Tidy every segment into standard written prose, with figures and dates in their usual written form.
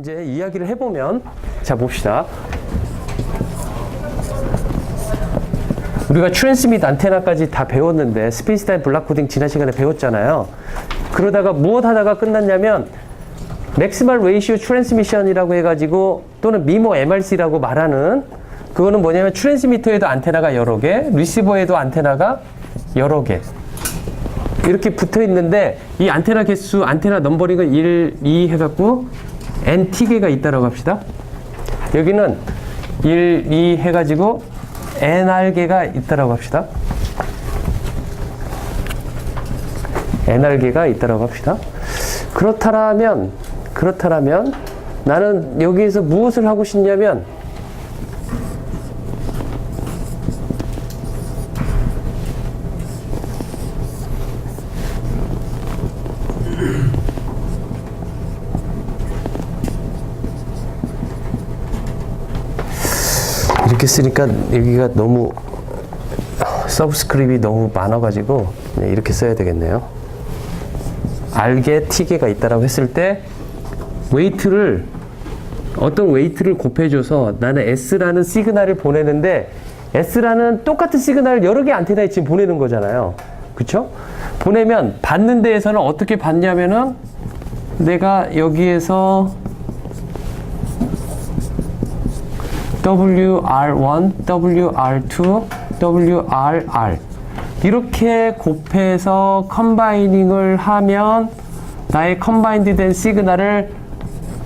이제 이야기를 해보면, 자 봅시다. 우리가 트랜스밋 안테나까지 다 배웠는데 스페이스 타임 블락 코딩 지난 시간에 배웠잖아요. 그러다가 무엇 하다가 끝났냐면 맥시멀 레이시오 트랜스미션이라고 해가지고 또는 미모 MRC라고 말하는, 그거는 뭐냐면 트랜스미터에도 안테나가 여러 개, 리시버에도 안테나가 여러 개 이렇게 붙어 있는데, 이 안테나 개수, 안테나 넘버링은 1, 2 해갖고 NT개가 있다라고 합시다. 여기는 1, 2 해가지고 NR개가 있다라고 합시다. NR개가 있다라고 합시다. 그렇다라면 나는 여기에서 무엇을 하고 싶냐면, 이렇게 쓰니까 여기가 너무 서브스크립이 너무 많아가지고 이렇게 써야 되겠네요. R개, T개가 있다라고 했을 때 웨이트를, 어떤 웨이트를 곱해줘서 나는 S라는 시그널을 보내는데, S라는 똑같은 시그널을 여러 개 안테나에 지금 보내는 거잖아요. 그쵸? 보내면 받는 데에서는 어떻게 받냐면은 내가 여기에서 WR1, WR2, WRR 이렇게 곱해서 컴바이닝을 하면 나의 컴바인드 된 시그널을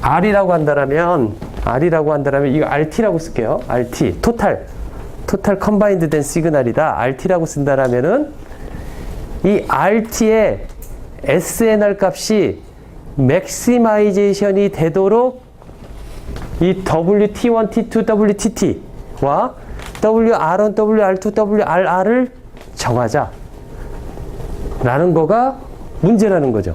R이라고 한다면 이거 RT라고 쓸게요. RT, 토탈 컴바인드 된 시그널이다. RT라고 쓴다라면은 이 RT의 SNR 값이 맥시마이제이션이 되도록 이 WT1, T2, WTT와 WR1, WR2, WRR을 정하자 라는 거가 문제라는 거죠.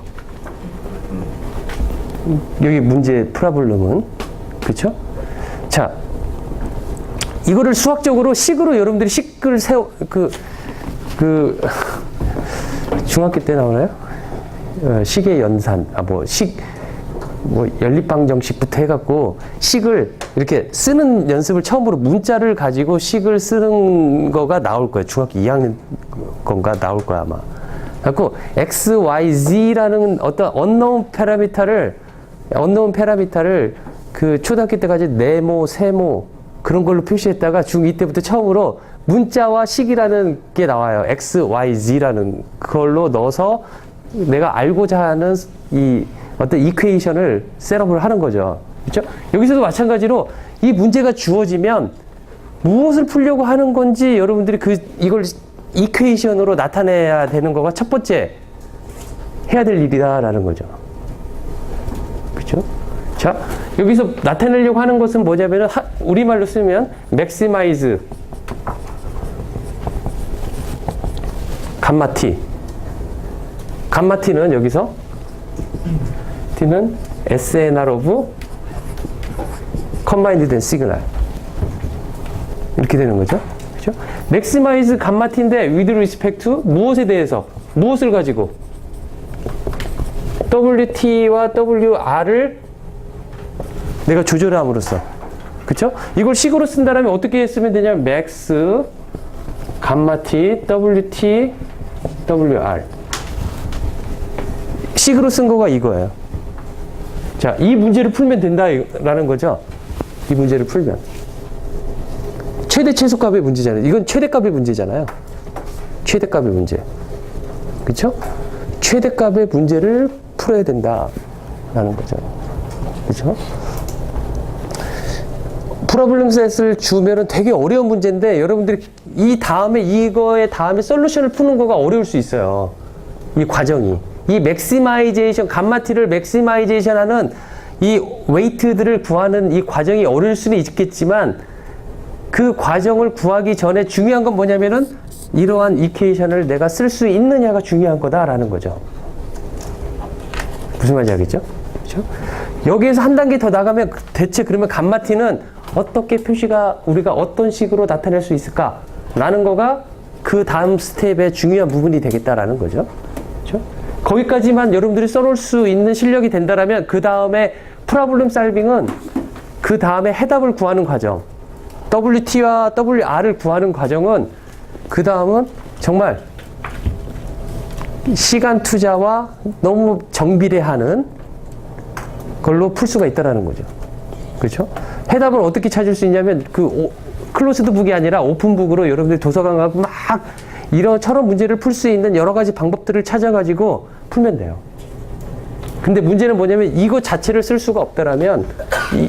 여기 문제 프로블럼은, 그쵸? 자, 이거를 수학적으로 식으로 여러분들이 식을 중학교 때 나오나요? 식의 연산, 연립방정식부터 해갖고 식을 이렇게 쓰는 연습을 처음으로 문자를 가지고 식을 쓰는 거가 나올 거예요. 중학교 2학년 건가 나올 거야 아마. 그래갖고 x, y, z라는 어떤 언노운 패러미터를 그 초등학교 때까지 네모, 세모 그런 걸로 표시했다가 중2 때부터 처음으로 문자와 식이라는 게 나와요. x, y, z라는 그걸로 넣어서 내가 알고자 하는 이 어떤 이퀘이션을 셋업을 하는 거죠. 그렇죠? 여기서도 마찬가지로 이 문제가 주어지면 무엇을 풀려고 하는 건지 여러분들이 이걸 이퀘이션으로 나타내야 되는 거가 첫 번째 해야 될 일이다라는 거죠. 그렇죠? 자, 여기서 나타내려고 하는 것은 뭐냐면은 우리말로 쓰면 maximize 감마 t. 감마 t는 여기서 T는 SNR of combined 된 시그널 이렇게 되는 거죠. 그렇죠? maximize 감마 t인데 with respect to 무엇에 대해서, 무엇을 가지고 WT와 WR을 내가 조절함으로써, 그렇죠? 이걸 식으로 쓴다면 어떻게 쓰면 되냐면 max 감마 t WT WR 식으로 쓴 거가 이거예요. 자, 이 문제를 풀면 된다라는 거죠. 이 문제를 풀면. 최대 최소값의 문제잖아요. 이건 최대값의 문제잖아요. 최대값의 문제. 그쵸? 최대값의 문제를 풀어야 된다라는 거죠. 그쵸? 프로블럼 셋을 주면은 되게 어려운 문제인데 여러분들이 이거의 다음에 솔루션을 푸는 거가 어려울 수 있어요. 이 과정이. 이 맥시마이제이션, 감마티를 맥시마이제이션 하는 이 웨이트들을 구하는 이 과정이 어려울 수는 있겠지만 그 과정을 구하기 전에 중요한 건 뭐냐면은 이러한 이퀘이션을 내가 쓸 수 있느냐가 중요한 거다라는 거죠. 무슨 말인지 알겠죠? 그렇죠? 여기에서 한 단계 더 나가면 대체 그러면 감마티는 어떻게 우리가 어떤 식으로 나타낼 수 있을까? 라는 거가 그 다음 스텝의 중요한 부분이 되겠다라는 거죠. 그렇죠? 거기까지만 여러분들이 써놓을 수 있는 실력이 된다라면 그 다음에 프로블럼 솔빙은 그 다음에 해답을 구하는 과정. WT와 WR을 구하는 과정은 그 다음은 정말 시간 투자와 너무 정비례하는 걸로 풀 수가 있다라는 거죠. 그렇죠? 해답을 어떻게 찾을 수 있냐면 클로스드 북이 아니라 오픈 북으로 여러분들 도서관 가고 막 이런처럼 문제를 풀 수 있는 여러 가지 방법들을 찾아가지고 풀면 돼요. 근데 문제는 뭐냐면 이거 자체를 쓸 수가 없더라면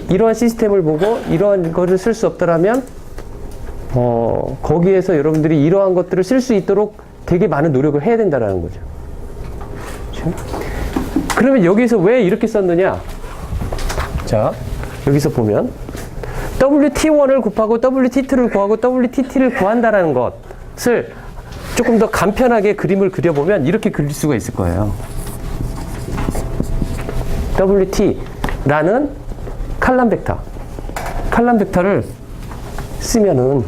이러한 시스템을 보고 이러한 거를 쓸 수 없더라면 거기에서 여러분들이 이러한 것들을 쓸 수 있도록 되게 많은 노력을 해야 된다는 거죠. 그렇죠? 그러면 여기서 왜 이렇게 썼느냐? 자, 여기서 보면 WT1을 곱하고 WT2를 구하고 WTT를 구한다라는 것을 조금 더 간편하게 그림을 그려보면 이렇게 그릴 수가 있을 거예요. WT라는 칼럼 벡터를 쓰면은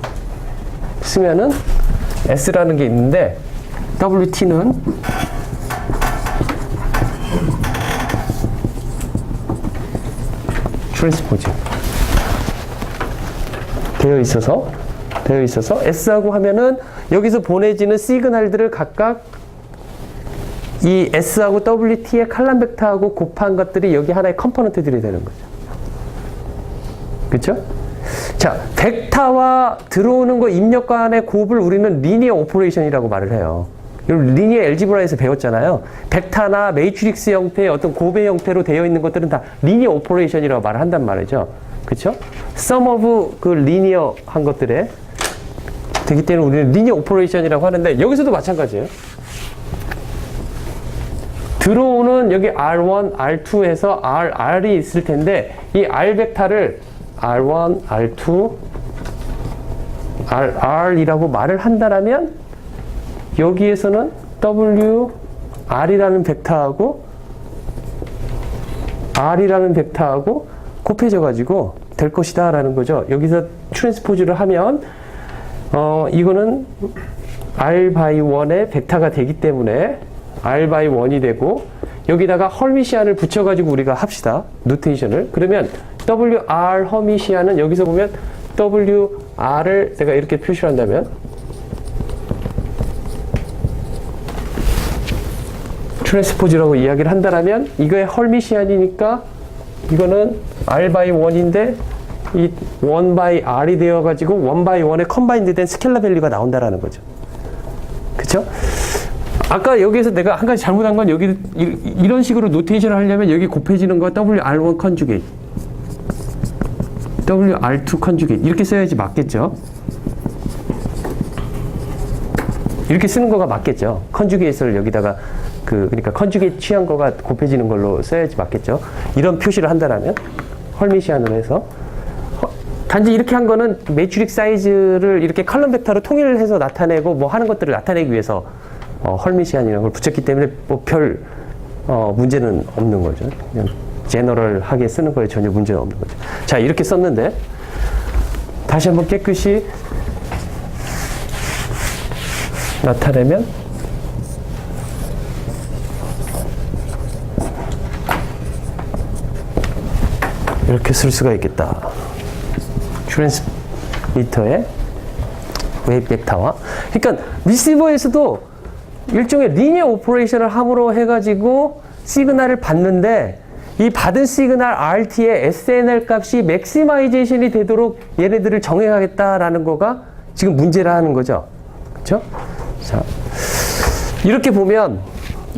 S라는 게 있는데 WT는 트랜스포즈 되어 있어서 S하고 하면은 여기서 보내지는 시그널들을 각각 이 S하고 WT의 칼럼 벡터하고 곱한 것들이 여기 하나의 컴포넌트들이 되는 거죠. 그렇죠? 자, 벡터와 들어오는 거 입력 간의 곱을 우리는 리니어 오퍼레이션이라고 말을 해요. 리니어 엘지브라에서 배웠잖아요. 벡터나 매트릭스 형태의 어떤 곱의 형태로 되어 있는 것들은 다 리니어 오퍼레이션이라고 말을 한단 말이죠. 그렇죠? sum of 그 리니어한 것들에 되기 때문에 우리는 리니어 오퍼레이션이라고 하는데 여기서도 마찬가지예요. 들어오는 여기 R1, R2에서 R이 있을 텐데 이 R 벡터를 R1, R2, R이라고 말을 한다라면 여기에서는 W, R이라는 벡터하고 R이라는 벡터하고 곱해져 가지고 될 것이다 라는 거죠. 여기서 트랜스포즈를 하면 이거는 R by 1의 벡터가 되기 때문에 R by 1이 되고 여기다가 헐미시안을 붙여가지고 우리가 합시다. 노테이션을. 그러면 WR 헐미시안은 여기서 보면 WR을 내가 이렇게 표시를 한다면 트랜스포즈라고 이야기를 한다면 이거의 헐미시안이니까 이거는 R by 1인데 이 1 by R이 되어가지고 1 by 1에 컴바인드 된 스켈러 밸류가 나온다라는 거죠. 그쵸? 아까 여기에서 내가 한 가지 잘못한 건 여기 이런 식으로 노테이션을 하려면 여기 곱해지는 거 WR1 컨주게이트, WR2 컨주게이트 이렇게 써야지 맞겠죠? 이렇게 쓰는 거가 맞겠죠? 컨주게이트를 여기다가 그러니까 컨주게이트 취한 거가 곱해지는 걸로 써야지 맞겠죠? 이런 표시를 한다라면 헐미시안으로 해서 단지 이렇게 한 거는 매트릭 사이즈를 이렇게 컬럼 벡터로 통일해서 나타내고 뭐 하는 것들을 나타내기 위해서 헐미시안이라는 걸 붙였기 때문에 뭐 별 문제는 없는 거죠. 그냥 제너럴하게 쓰는 거에 전혀 문제는 없는 거죠. 자, 이렇게 썼는데 다시 한번 깨끗이 나타내면 이렇게 쓸 수가 있겠다. 트랜스미터의 웨이브 벡터와 그러니까 리시버에서도 일종의 리니어 오퍼레이션을 함으로 해가지고 시그널을 받는데 이 받은 시그널 RT의 SNL 값이 맥시마이제이션이 되도록 얘네들을 정해야겠다라는 거가 지금 문제라는 거죠. 그렇죠? 자, 이렇게 보면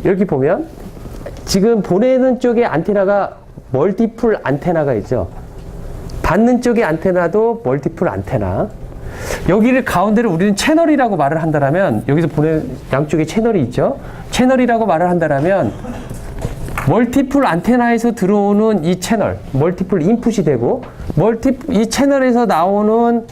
여기 보면 지금 보내는 쪽에 안테나가 멀티플 안테나가 있죠. 받는 쪽의 안테나도 멀티플 안테나. 여기를 가운데를 우리는 채널이라고 말을 한다면 여기서 보내는 양쪽에 채널이 있죠. 채널이라고 말을 한다면 멀티플 안테나에서 들어오는 이 채널, 멀티플 인풋이 되고 이 채널에서 나오는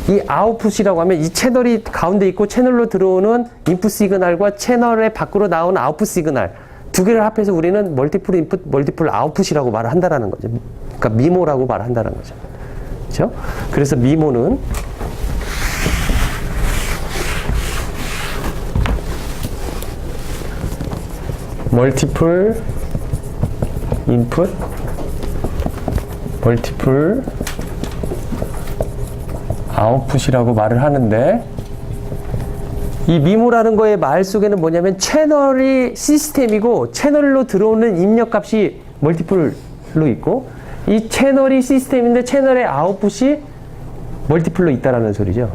이 아웃풋이라고 하면 이 채널이 가운데 있고 채널로 들어오는 인풋 시그널과 채널의 밖으로 나오는 아웃풋 시그널 두 개를 합해서 우리는 멀티플 인풋, 멀티플 아웃풋이라고 말을 한다라는 거죠. 그러니까 미모라고 말을 한다는 거죠. 그렇죠? 그래서 미모는 멀티플 인풋, 멀티플 아웃풋이라고 말을 하는데, 이 미모라는 거의 말 속에는 뭐냐면 채널이 시스템이고 채널로 들어오는 입력값이 멀티플로 있고, 이 채널이 시스템인데 채널의 아웃풋이 멀티플로 있다라는 소리죠.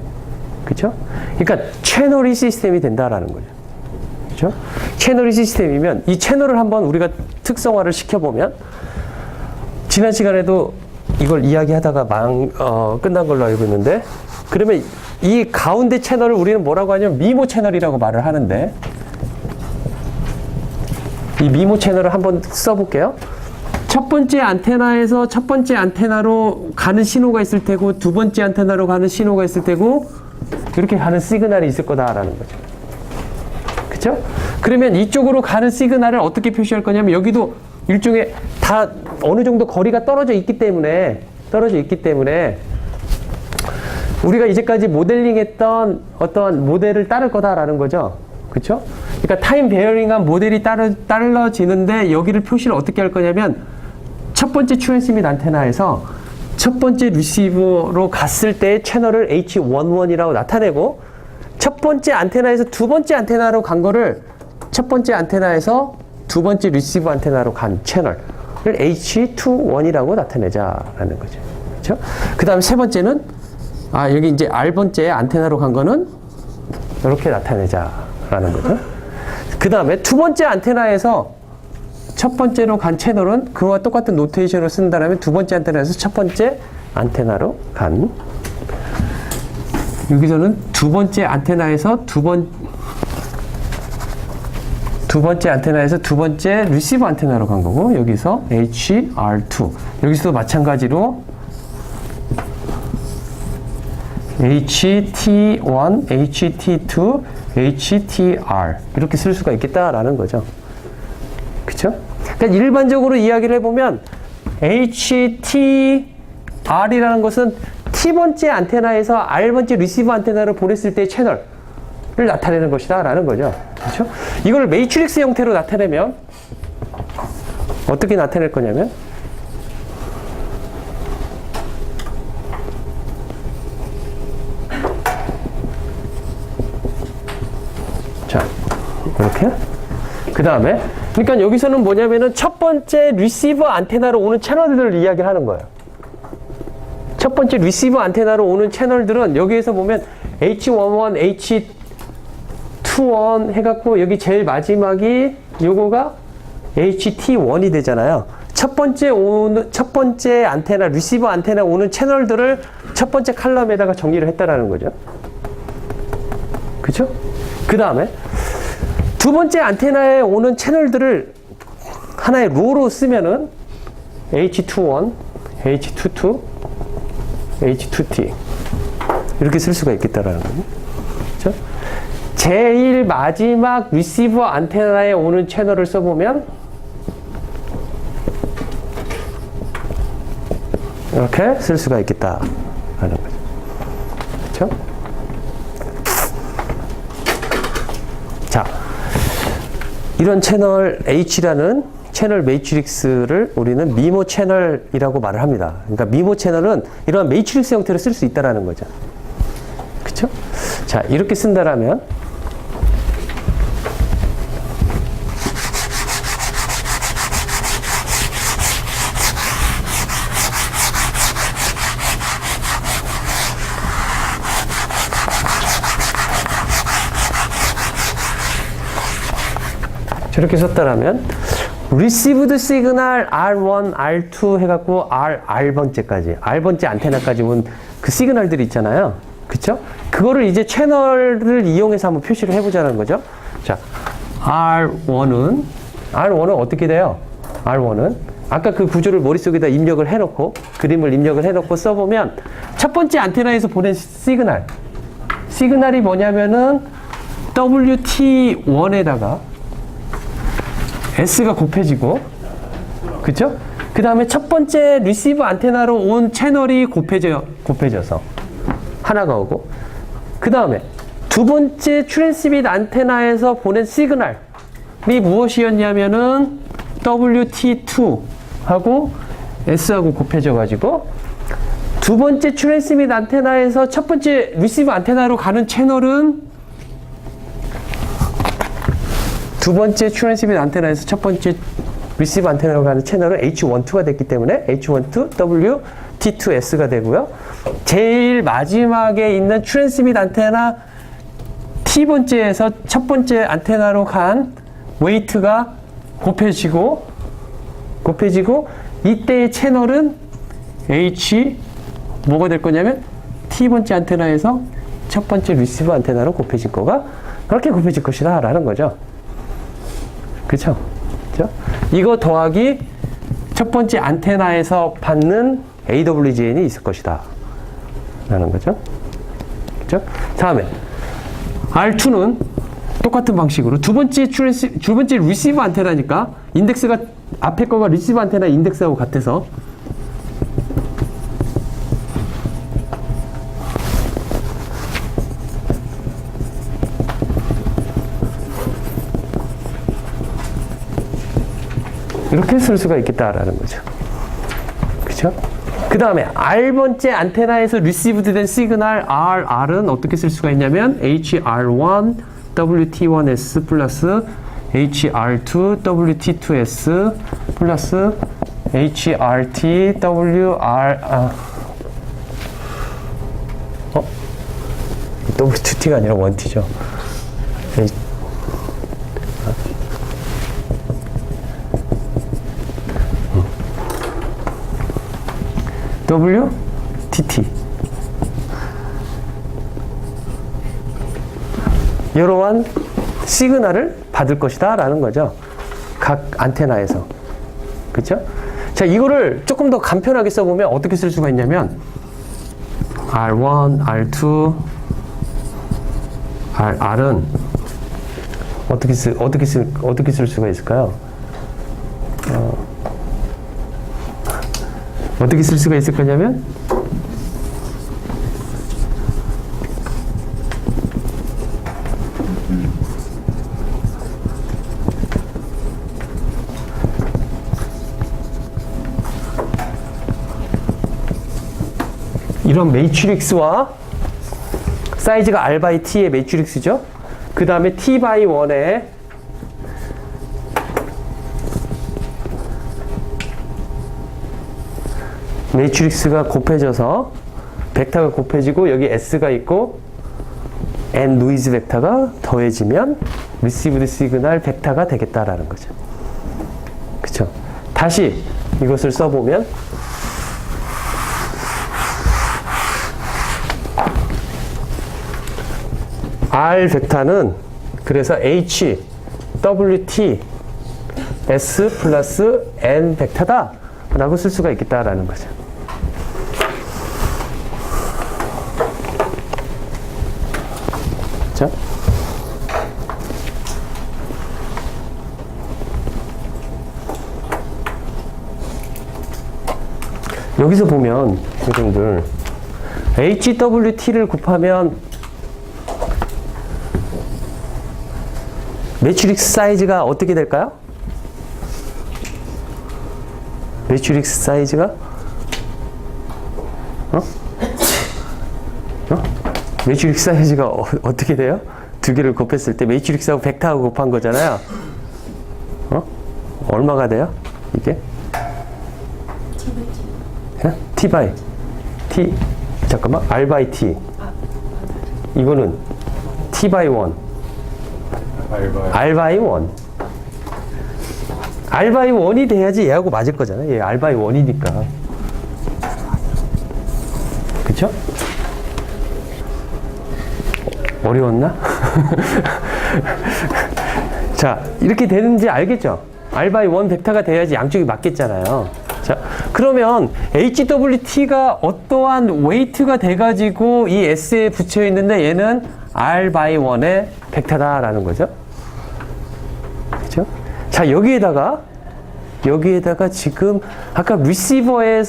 그렇죠? 그러니까 채널이 시스템이 된다라는 거죠. 그렇죠? 채널이 시스템이면 이 채널을 한번 우리가 특성화를 시켜보면, 지난 시간에도 이걸 이야기하다가 끝난 걸로 알고 있는데, 그러면 이 가운데 채널을 우리는 뭐라고 하냐면 미모 채널이라고 말을 하는데, 이 미모 채널을 한번 써볼게요. 첫 번째 안테나에서 첫 번째 안테나로 가는 신호가 있을 테고, 두 번째 안테나로 가는 신호가 있을 테고, 이렇게 가는 시그널이 있을 거다라는 거죠. 그쵸? 그러면 이쪽으로 가는 시그널을 어떻게 표시할 거냐면, 여기도 일종의 다 어느 정도 거리가 떨어져 있기 때문에 우리가 이제까지 모델링했던 어떤 모델을 따를 거다라는 거죠. 그쵸? 그러니까 타임 베어링한 모델이 따라지는데, 여기를 표시를 어떻게 할 거냐면, 첫 번째 트랜스밋 안테나에서 첫 번째 리시버로 갔을 때의 채널을 H11이라고 나타내고, 첫 번째 안테나에서 두 번째 안테나로 간 거를 첫 번째 안테나에서 두 번째 리시버 안테나로 간 채널을 H21이라고 나타내자라는 거죠. 그렇죠? 그 다음에 세 번째는, 여기 이제 R번째 안테나로 간 거는 이렇게 나타내자라는 거죠. 그 다음에 두 번째 안테나에서 첫 번째로 간 채널은 그와 똑같은 노테이션을 쓴다면, 두 번째 안테나에서 첫 번째 안테나로 간, 여기서는 두 번째 안테나에서 두 번째 안테나에서 두 번째 리시버 안테나로 간 거고, 여기서 HR2, 여기서도 마찬가지로 HT1, HT2, HTR 이렇게 쓸 수가 있겠다라는 거죠. 그쵸? 그러니까 일반적으로 이야기를 해보면 HTR이라는 것은 T번째 안테나에서 R번째 리시버 안테나를 보냈을 때의 채널을 나타내는 것이다 라는 거죠. 그렇죠? 이걸 매트릭스 형태로 나타내면 어떻게 나타낼 거냐면, 자, 이렇게. 그 다음에, 그러니까 여기서는 뭐냐면은 첫 번째 리시버 안테나로 오는 채널들을 이야기를 하는 거예요. 첫 번째 리시버 안테나로 오는 채널들은 여기에서 보면 H11, H21 해갖고, 여기 제일 마지막이 요거가 HT1이 되잖아요. 첫 번째 안테나, 리시버 안테나 오는 채널들을 첫 번째 칼럼에다가 정리를 했다라는 거죠. 그쵸? 그 다음에 두 번째 안테나에 오는 채널들을 하나의 로로 쓰면은 H21, H22, H2T 이렇게 쓸 수가 있겠다라는 거죠. 그렇죠? 제일 마지막 리시버 안테나에 오는 채널을 써보면 이렇게 쓸 수가 있겠다라는 거죠. 그렇죠? 자, 이런 채널 H라는 채널 매트릭스를 우리는 미모 채널이라고 말을 합니다. 그러니까 미모 채널은 이러한 매트릭스 형태로 쓸 수 있다라는 거죠. 그쵸? 자, 이렇게 쓴다라면 저렇게 썼다라면 received signal R1, R2 해갖고 R번째까지, R번째 안테나까지 온 그 시그널들이 있잖아요. 그쵸? 그거를 이제 채널을 이용해서 한번 표시를 해보자는 거죠. 자, R1은 어떻게 돼요? R1은 아까 그 구조를 머릿속에다 입력을 해놓고, 그림을 입력을 해놓고 써보면 첫 번째 안테나에서 보낸 시그널이 뭐냐면은 WT1에다가 S가 곱해지고, 그쵸? 그 다음에 첫 번째 리시버 안테나로 온 채널이 곱해져서 하나가 오고, 그 다음에 두 번째 트랜스밋 안테나에서 보낸 시그널이 무엇이었냐면은 WT2 하고 S하고 곱해져가지고 두 번째 트랜스밋 안테나에서 첫 번째 리시브 안테나로 가는 채널은 두 번째 트랜스밋 안테나에서 첫 번째 리시브 안테나로 가는 채널은 H12가 됐기 때문에 H12W T2S가 되고요. 제일 마지막에 있는 트랜스밋 안테나 T번째에서 첫 번째 안테나로 간 웨이트가 곱해지고 이때의 채널은 H 뭐가 될 거냐면 T번째 안테나에서 첫 번째 리시브 안테나로 곱해질 거가 그렇게 곱해질 것이다 라는 거죠. 그쵸? 이거 더하기 첫 번째 안테나에서 받는 AWGN이 있을 것이다 라는 거죠. 그쵸? 다음에 R2는 똑같은 방식으로 두 번째 리시브 안테나니까 인덱스가 앞에 거가 리시브 안테나 인덱스하고 같아서 이렇게 쓸 수가 있겠다라는 거죠. 그죠? 그 다음에 R번째 안테나에서 리시브드 된 시그널 RR은 어떻게 쓸 수가 있냐면 HR1 WT1S 플러스 HR2 WT2S 플러스 HRT WR W2T가 아니라 1T죠. WTT 이러한 시그널을 받을 것이다 라는 거죠. 각 안테나에서. 그쵸? 자, 이거를 조금 더 간편하게 써보면 어떻게 쓸 수가 있냐면 R1, R2, R은 어떻게 쓸 수가 있을까요? 어떻게 쓸 수가 있을 거냐면 이런 매트릭스와 사이즈가 R by T의 매트릭스죠. 그 다음에 T by 1의 매트릭스가 곱해져서 벡터가 곱해지고 여기 S가 있고 N 노이즈 벡터가 더해지면 리시브드 시그널 벡터가 되겠다라는 거죠. 그쵸? 다시 이것을 써보면 R 벡터는 그래서 H, WT, S 플러스 N 벡터다 라고 쓸 수가 있겠다라는 거죠. 자, 여기서 보면 여러분들 HWT를 곱하면 매트릭스 사이즈가 어떻게 될까요? 매트릭스 사이즈가 매트릭스 사이즈가 어떻게 돼요? 두 개를 곱했을 때 매트릭스하고 벡터하고 곱한 거잖아요. 얼마가 돼요? 이게? T by T 잠깐만 R by T 이거는 T by 1 R by 1 R by 1이 돼야지 얘하고 맞을 거잖아요. 얘 R by 1이니까. 그쵸? 어려웠나? 자, 이렇게 되는지 알겠죠? R by 1 벡터가 돼야지 양쪽이 맞겠잖아요. 자, 그러면 HWT가 어떠한 웨이트가 돼가지고 이 S에 붙여 있는데 얘는 R by 1의 벡터다라는 거죠. 그죠? 자, 여기에다가 지금 아까 리시버의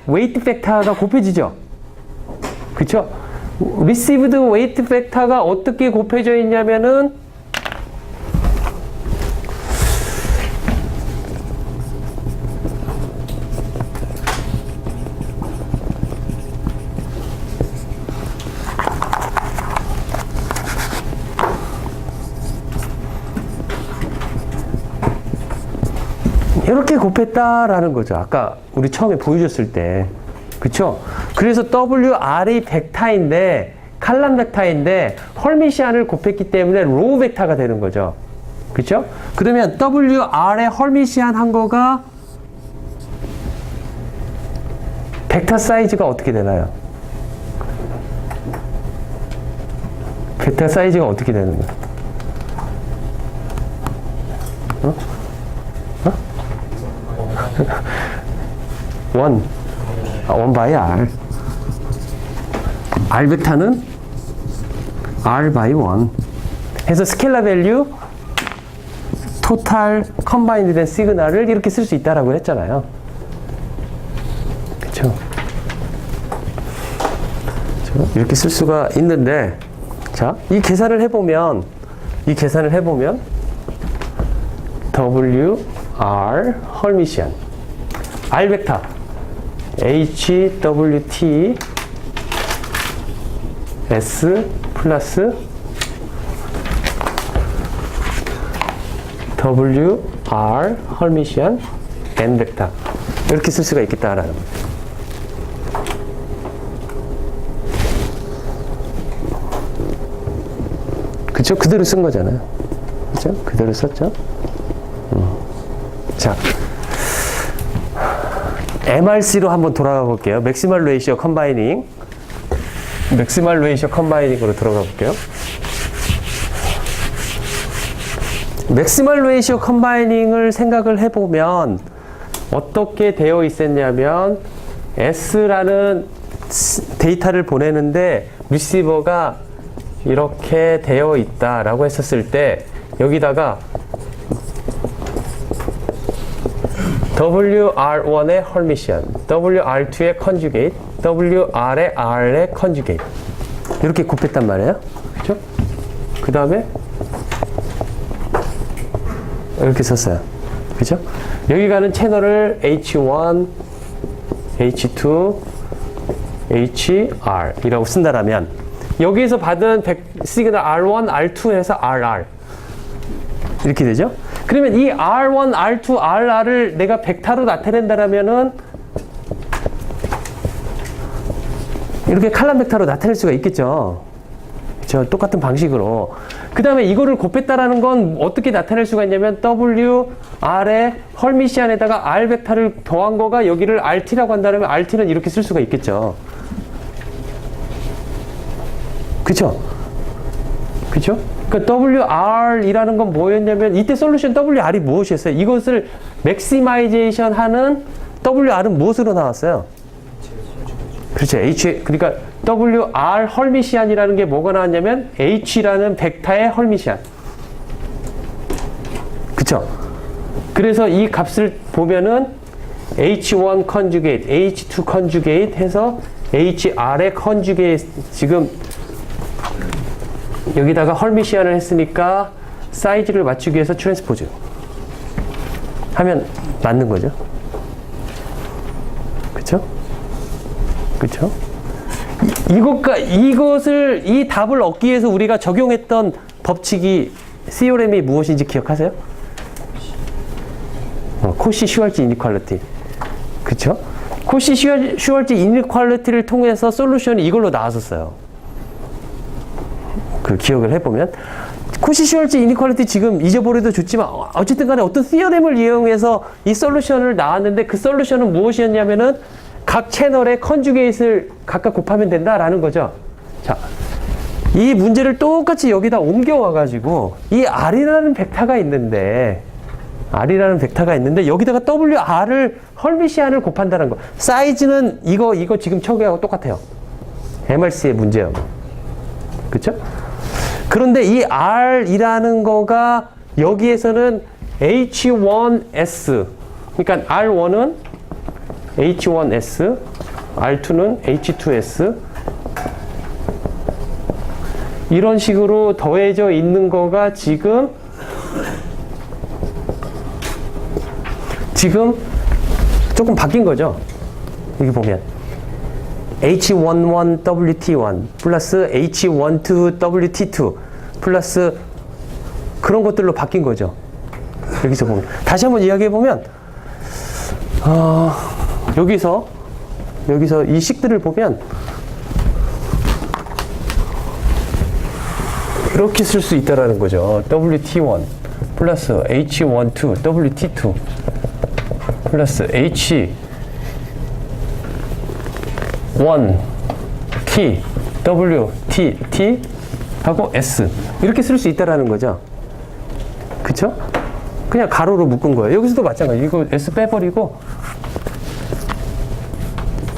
웨이트 벡터가 곱해지죠? 그쵸? 리시브드 웨이트 벡터가 어떻게 곱해져 있냐면은 이렇게 곱했다라는 거죠. 아까 우리 처음에 보여줬을 때. 그쵸? 그래서 WR이 벡터인데, 칼럼 벡터인데, 헐미시안을 곱했기 때문에 로우 벡터가 되는 거죠. 그쵸? 그러면 WR의 헐미시안 한 거가 벡터 사이즈가 어떻게 되나요? 벡터 사이즈가 어떻게 되는 거야? 어? 어? 원. 원 바이 R. R 벡터는 R 바이 원. 해서 스케일러 밸류 토탈 컴바인드 된 시그널을 이렇게 쓸 수 있다라고 했잖아요. 그쵸? 이렇게 쓸 수가 있는데, 자, 이 계산을 해보면 W, R, 헐미시안. R 벡터. H, W, T, S 플러스 W, R, 헐미시안, N 벡터. 이렇게 쓸 수가 있겠다라는 거죠. 그쵸? 그대로 쓴 거잖아요. 그쵸? 그대로 썼죠? 자, MRC로 한번 돌아가 볼게요. 맥시멀 레이시오 컴바이닝. 맥시멀 레이시오 컴바이닝으로 들어가 볼게요. 맥시멀 레이시오 컴바이닝을 생각을 해보면 어떻게 되어 있었냐면 S라는 데이터를 보내는데 리시버가 이렇게 되어 있다라고 했었을 때 여기다가 WR1의 헐미시안, WR2의 컨주게이트, WR의 R의 컨주게이트 이렇게 곱했단 말이에요. 그렇죠? 그 다음에 이렇게 썼어요. 그렇죠? 여기 가는 채널을 H1, H2, HR 이라고 쓴다라면 여기에서 받은 시그널 R1, R2 해서 RR 이렇게 되죠? 그러면 이 R1, R2, RR을 내가 벡터로 나타낸다라면은 이렇게 칼럼 벡터로 나타낼 수가 있겠죠. 그렇죠? 똑같은 방식으로. 그 다음에 이거를 곱했다라는 건 어떻게 나타낼 수가 있냐면 W, R의 헐미시안에다가 R 벡터를 더한 거가 여기를 RT라고 한다면 RT는 이렇게 쓸 수가 있겠죠. 그쵸? 그쵸? 그러니까 WR이라는 건 뭐였냐면 이때 솔루션 WR이 무엇이었어요? 이것을 맥시마이제이션 하는 WR은 무엇으로 나왔어요? 그렇죠. 그러니까 WR 헐미시안이라는 게 뭐가 나왔냐면 H라는 벡터의 헐미시안. 그쵸? 그래서 이 값을 보면은 H1 컨주게이트, H2 컨주게이트 해서 HR의 컨주게이트 지금 여기다가 헐미시안을 했으니까 사이즈를 맞추기 위해서 트랜스포즈 하면 맞는 거죠. 그쵸? 그쵸? 이 답을 얻기 위해서 우리가 적용했던 법칙이, 시오렘이 무엇인지 기억하세요? 코시 슈왈츠 이니퀄리티. 그쵸? 코시 슈왈츠 이니퀄리티를 통해서 솔루션이 이걸로 나왔었어요. 그 기억을 해보면 코시 슈왈츠 이니퀄리티 지금 잊어버려도 좋지만 어쨌든 간에 어떤 시오렘을 이용해서 이 솔루션을 나왔는데 그 솔루션은 무엇이었냐면은 각 채널의 컨주게이트를 각각 곱하면 된다라는 거죠. 자, 이 문제를 똑같이 여기다 옮겨와가지고 이 R이라는 벡터가 있는데 여기다가 WR을 헐미시안을 곱한다는 거. 사이즈는 이거 지금 처음하고 똑같아요. MRC의 문제예요. 그쵸? 그런데 이 R이라는 거가 여기에서는 H1S, 그러니까 R1은 H1S, R2는 H2S 이런 식으로 더해져 있는 거가 지금 조금 바뀐 거죠. 여기 보면 H11WT1 플러스 H12WT2 플러스 그런 것들로 바뀐 거죠. 여기서 보면 다시 한번 이야기해 보면 여기서 이 식들을 보면 이렇게 쓸 수 있다라는 거죠. WT1 플러스 H12 WT2 플러스 H1 T W T 하고 S 이렇게 쓸 수 있다라는 거죠. 그쵸? 그냥 가로로 묶은 거예요. 여기서도 마찬가지. 이거 S 빼버리고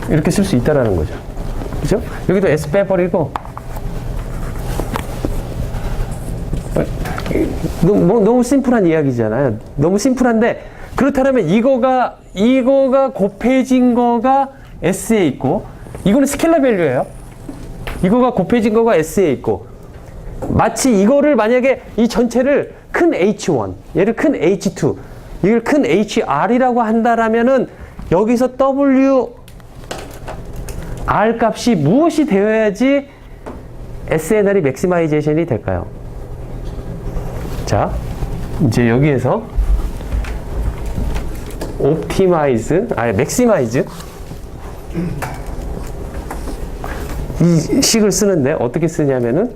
이렇게 쓸 수 있다라는 거죠. 그죠? 여기도 S 빼버리고 너무 심플한 이야기잖아요. 너무 심플한데 그렇다면 이거가 곱해진 거가 S에 있고 이거는 스켈라 밸류예요. 이거가 곱해진 거가 S에 있고 마치 이거를 만약에 이 전체를 큰 H1 얘를 큰 H2 이걸 큰 HR이라고 한다라면은 여기서 WR 값이 무엇이 되어야지 SNR이 맥시마이제이션이 될까요? 자, 이제 여기에서 맥시마이즈 이 식을 쓰는데 어떻게 쓰냐면은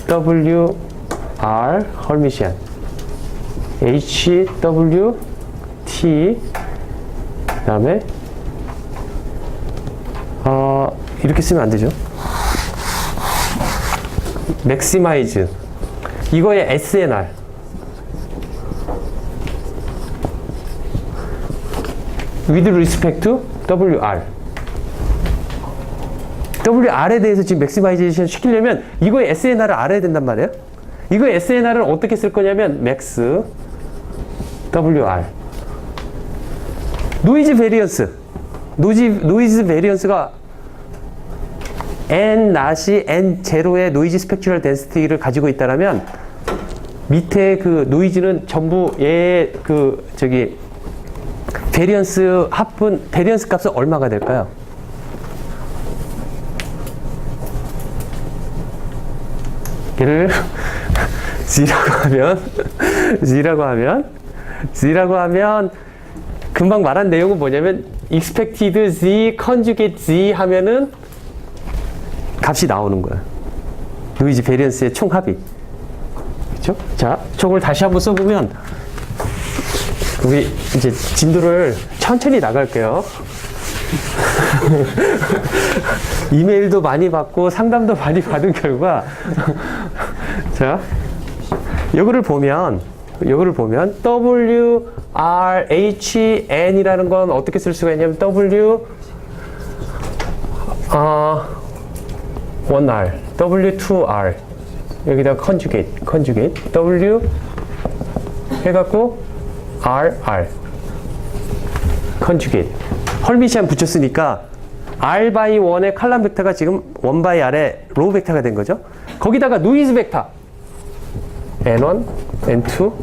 WR 헐미시안 HWT 그다음에 이렇게 쓰면 안 되죠. 맥시마이즈 이거의 SNR with respect to WR WR에 대해서 지금 맥시마이제이션 시키려면 이거의 SNR을 알아야 된단 말이에요. 이거의 SNR을 어떻게 쓸 거냐면 max WR 노이즈 베리언스가 N 낫이 N0의 노이즈 스펙츄럴 덴시티를 가지고 있다라면 밑에 그 노이즈는 전부 얘의 베리언스 값은 얼마가 될까요? 얘를 Z라고 하면 금방 말한 내용은 뭐냐면 expected Z, conjugate Z 하면은 값이 나오는 거야. 노이즈 베리언스의 총합이. 그렇죠? 자, 저걸 다시 한번 써보면 우리 이제 진도를 천천히 나갈게요. 이메일도 많이 받고 상담도 많이 받은 결과 자, 요거를 보면 WRHN이라는 건 어떻게 쓸 수가 있냐면 W1R, W2R 여기다 conjugate W 해갖고 RR conjugate 헐미시안 붙였으니까 R by 1의 칼럼 벡터가 지금 1 by R의 로우 벡터가 된 거죠. 거기다가 노이즈 벡터 N1, N2,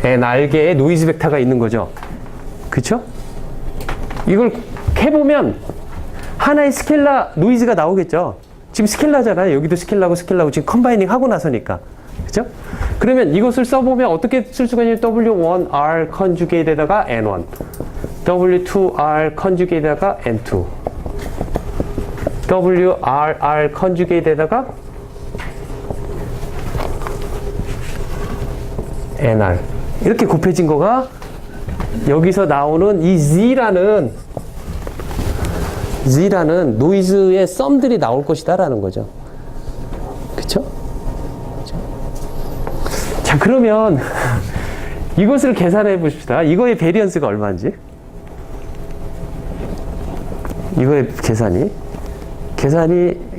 NR개의 노이즈 벡터가 있는 거죠. 그쵸? 이걸 해보면 하나의 스켈라 노이즈가 나오겠죠. 지금 스켈라잖아요. 여기도 스켈라고 지금 컴바이닝 하고 나서니까. 그죠? 그러면 이것을 써보면 어떻게 쓸 수가 있냐면 W1R 컨주게이트에다가 N1 W2R 컨주게이트에다가 N2 WRR 컨주게이트에다가 NR 이렇게 곱해진 거가 여기서 나오는 이 Z라는 노이즈의 썸들이 나올 것이다 라는 거죠. 그쵸? 자, 그러면 이것을 계산해 보십시다. 이거의 베리언스가 얼마인지. 이거의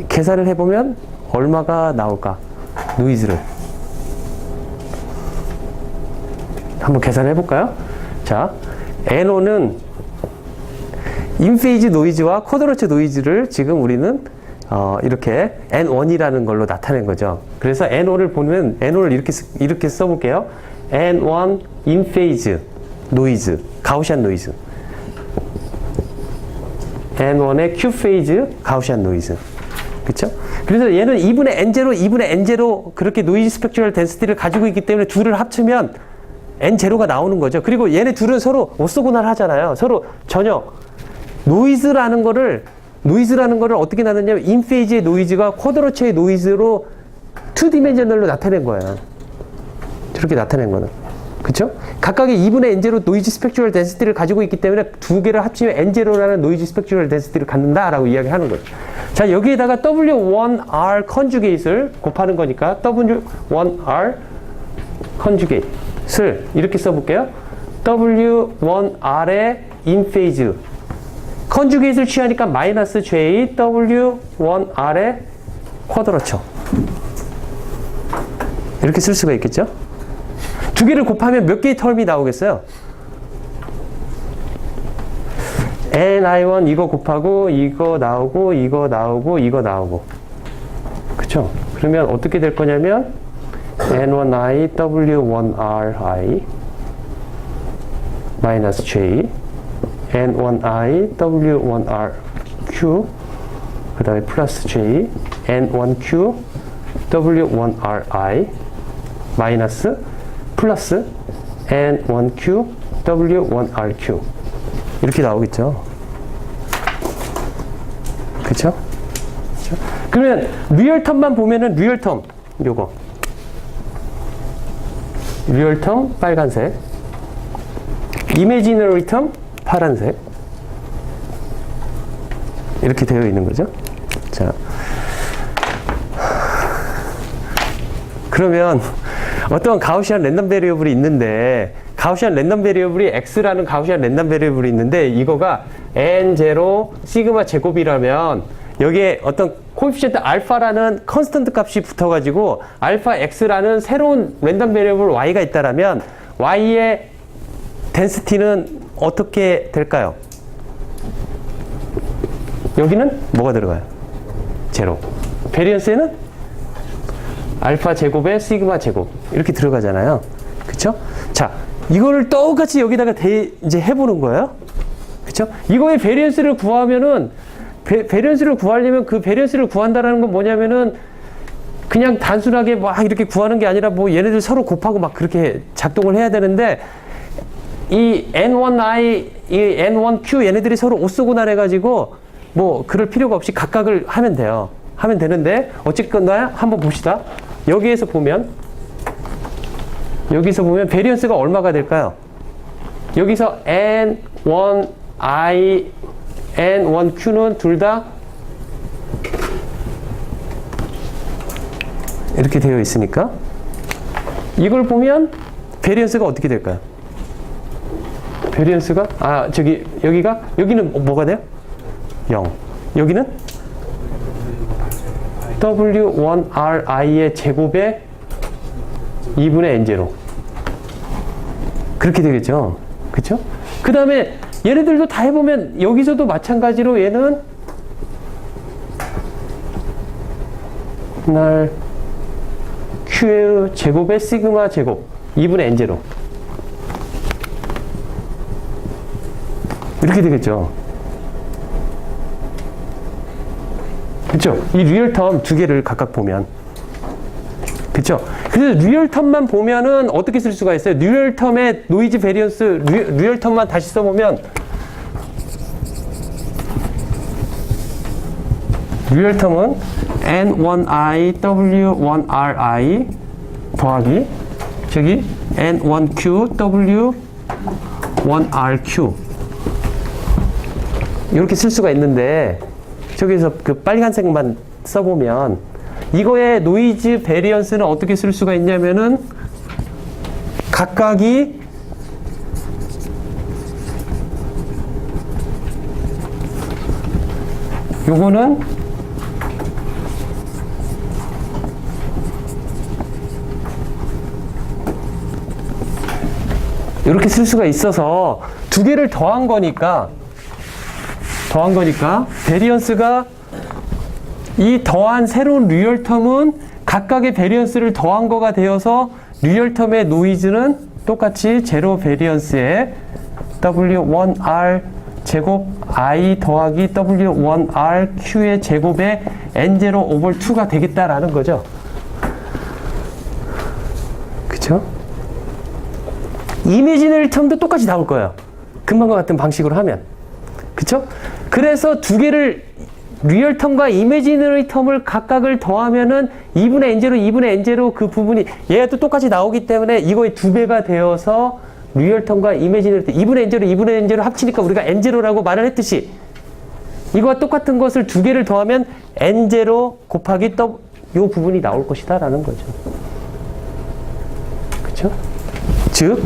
계산을 해보면 얼마가 나올까? 노이즈를. 한번 계산해 볼까요? 자, N5는 인페이즈 노이즈와 쿼드런츠 노이즈를 지금 우리는 이렇게 N1이라는 걸로 나타낸 거죠. 그래서 N5를 보면 N5를 이렇게 써볼게요. N1 인페이즈 노이즈, 가우시안 노이즈. N1의 Q 페이즈 가우시안 노이즈. 그쵸? 그래서 얘는 2분의 N0 그렇게 노이즈 스펙츄럴 덴시티를 가지고 있기 때문에 둘을 합치면 N0가 나오는 거죠. 그리고 얘네 둘은 서로 오소고날 하잖아요. 서로 전혀 노이즈라는 거를 어떻게 나누냐면 인페이지의 노이즈가 쿼드러체의 노이즈로 2디멘셔널로 나타낸 거예요. 저렇게 나타낸 거는. 그쵸? 각각의 2분의 N0 노이즈 스펙츄럴 덴시티를 가지고 있기 때문에 두 개를 합치면 N0라는 노이즈 스펙츄럴 덴시티를 갖는다라고 이야기하는 거죠. 자, 여기에다가 W1R 컨주게이트를 곱하는 거니까 W1R 컨주게이트를 이렇게 써볼게요. W1R의 인페이즈 컨주게이트를 취하니까 마이너스 J W1R의 쿼드러처 이렇게 쓸 수가 있겠죠? 두 개를 곱하면 몇 개의 텀이 나오겠어요? NI1 이거 곱하고 이거 나오고 이거 나오고 이거 나오고 그쵸? 그러면 어떻게 될 거냐면 N1I W1RI 마이너스 J N1I W1RQ 그 다음에 플러스 J N1Q W1RI 마이너스 플러스 N1Q W1RQ 이렇게 나오겠죠. 그쵸? 그러면 리얼텀만 보면은 리얼텀 요거 리얼텀 빨간색 이미지너리 텀 파란색 이렇게 되어 있는 거죠. 자, 그러면 어떤 가우시안 랜덤 베리어블이 있는데 가우시안 랜덤 베리어블이 x라는 가우시안 랜덤 베리어블이 있는데 이거가 n0 시그마 제곱이라면 여기에 어떤 코에피션트 알파라는 컨스턴트 값이 붙어가지고 알파 x라는 새로운 랜덤 베리어블 y가 있다라면 y의 덴시티는 어떻게 될까요? 여기는 뭐가 들어가요? 제로. 베리언스에는 알파 제곱에 시그마 제곱 이렇게 들어가잖아요. 그쵸? 자, 이거를 똑같이 여기다가 이제 해보는 거예요. 그쵸? 이거의 베리언스를 구하면은 베리언스를 구하려면 그 베리언스를 구한다라는 건 뭐냐면은 그냥 단순하게 막 이렇게 구하는 게 아니라 뭐 얘네들 서로 곱하고 막 그렇게 작동을 해야 되는데 이 N1I, 이 N1Q 얘네들이 서로 오쏘고날 해가지고 뭐 그럴 필요가 없이 각각을 하면 돼요. 하면 되는데 어쨌거나 한번 봅시다. 여기서 보면 베리언스가 얼마가 될까요? 여기서 N1I, N1Q는 둘 다 이렇게 되어 있으니까 이걸 보면 베리언스가 어떻게 될까요? 베리언스가 여기는 뭐가 돼요? 0. 여기는 W1RI의 제곱에 2분의 N0 그렇게 되겠죠. 그쵸? 그 다음에 얘네들도 다 해보면 여기서도 마찬가지로 얘는 날 Q 제곱에 시그마 제곱 2분의 N0 이렇게 되겠죠. 그쵸? 이 리얼텀 두 개를 각각 보면 그쵸? 그래서 리얼텀만 보면은 어떻게 쓸 수가 있어요? 리얼텀의 노이즈 베리언스 리얼텀만 다시 써보면 리얼텀은 N1I W1RI 더하기 저기 N1Q W1RQ 이렇게 쓸 수가 있는데 저기서 그 빨간색만 써보면 이거의 노이즈 베리언스는 어떻게 쓸 수가 있냐면은 각각이 요거는 이렇게 쓸 수가 있어서 두 개를 더한 거니까 베리언스가 이 더한 새로운 리얼텀은 각각의 베리언스를 더한 거가 되어서 리얼텀의 노이즈는 똑같이 제로 베리언스의 W1R 제곱 I 더하기 W1RQ의 제곱의 N0 over 2가 되겠다라는 거죠. 그쵸? 이미지너리 텀도 똑같이 나올 거예요. 금방과 같은 방식으로 하면. 그쵸? 그래서 두 개를 리얼 텀과 이미지너리 텀을 각각을 더하면은 2분의 n제로 2분의 n제로 그 부분이 얘가 또 똑같이 나오기 때문에 이거의 2배가 되어서 리얼 텀과 이미지너리 텀 2분의 n제로 2분의 n제로 합치니까 우리가 n제로라고 말을 했듯이 이거와 똑같은 것을 두 개를 더하면 n제로 곱하기 요 부분이 나올 것이다 라는 거죠. 그쵸? 즉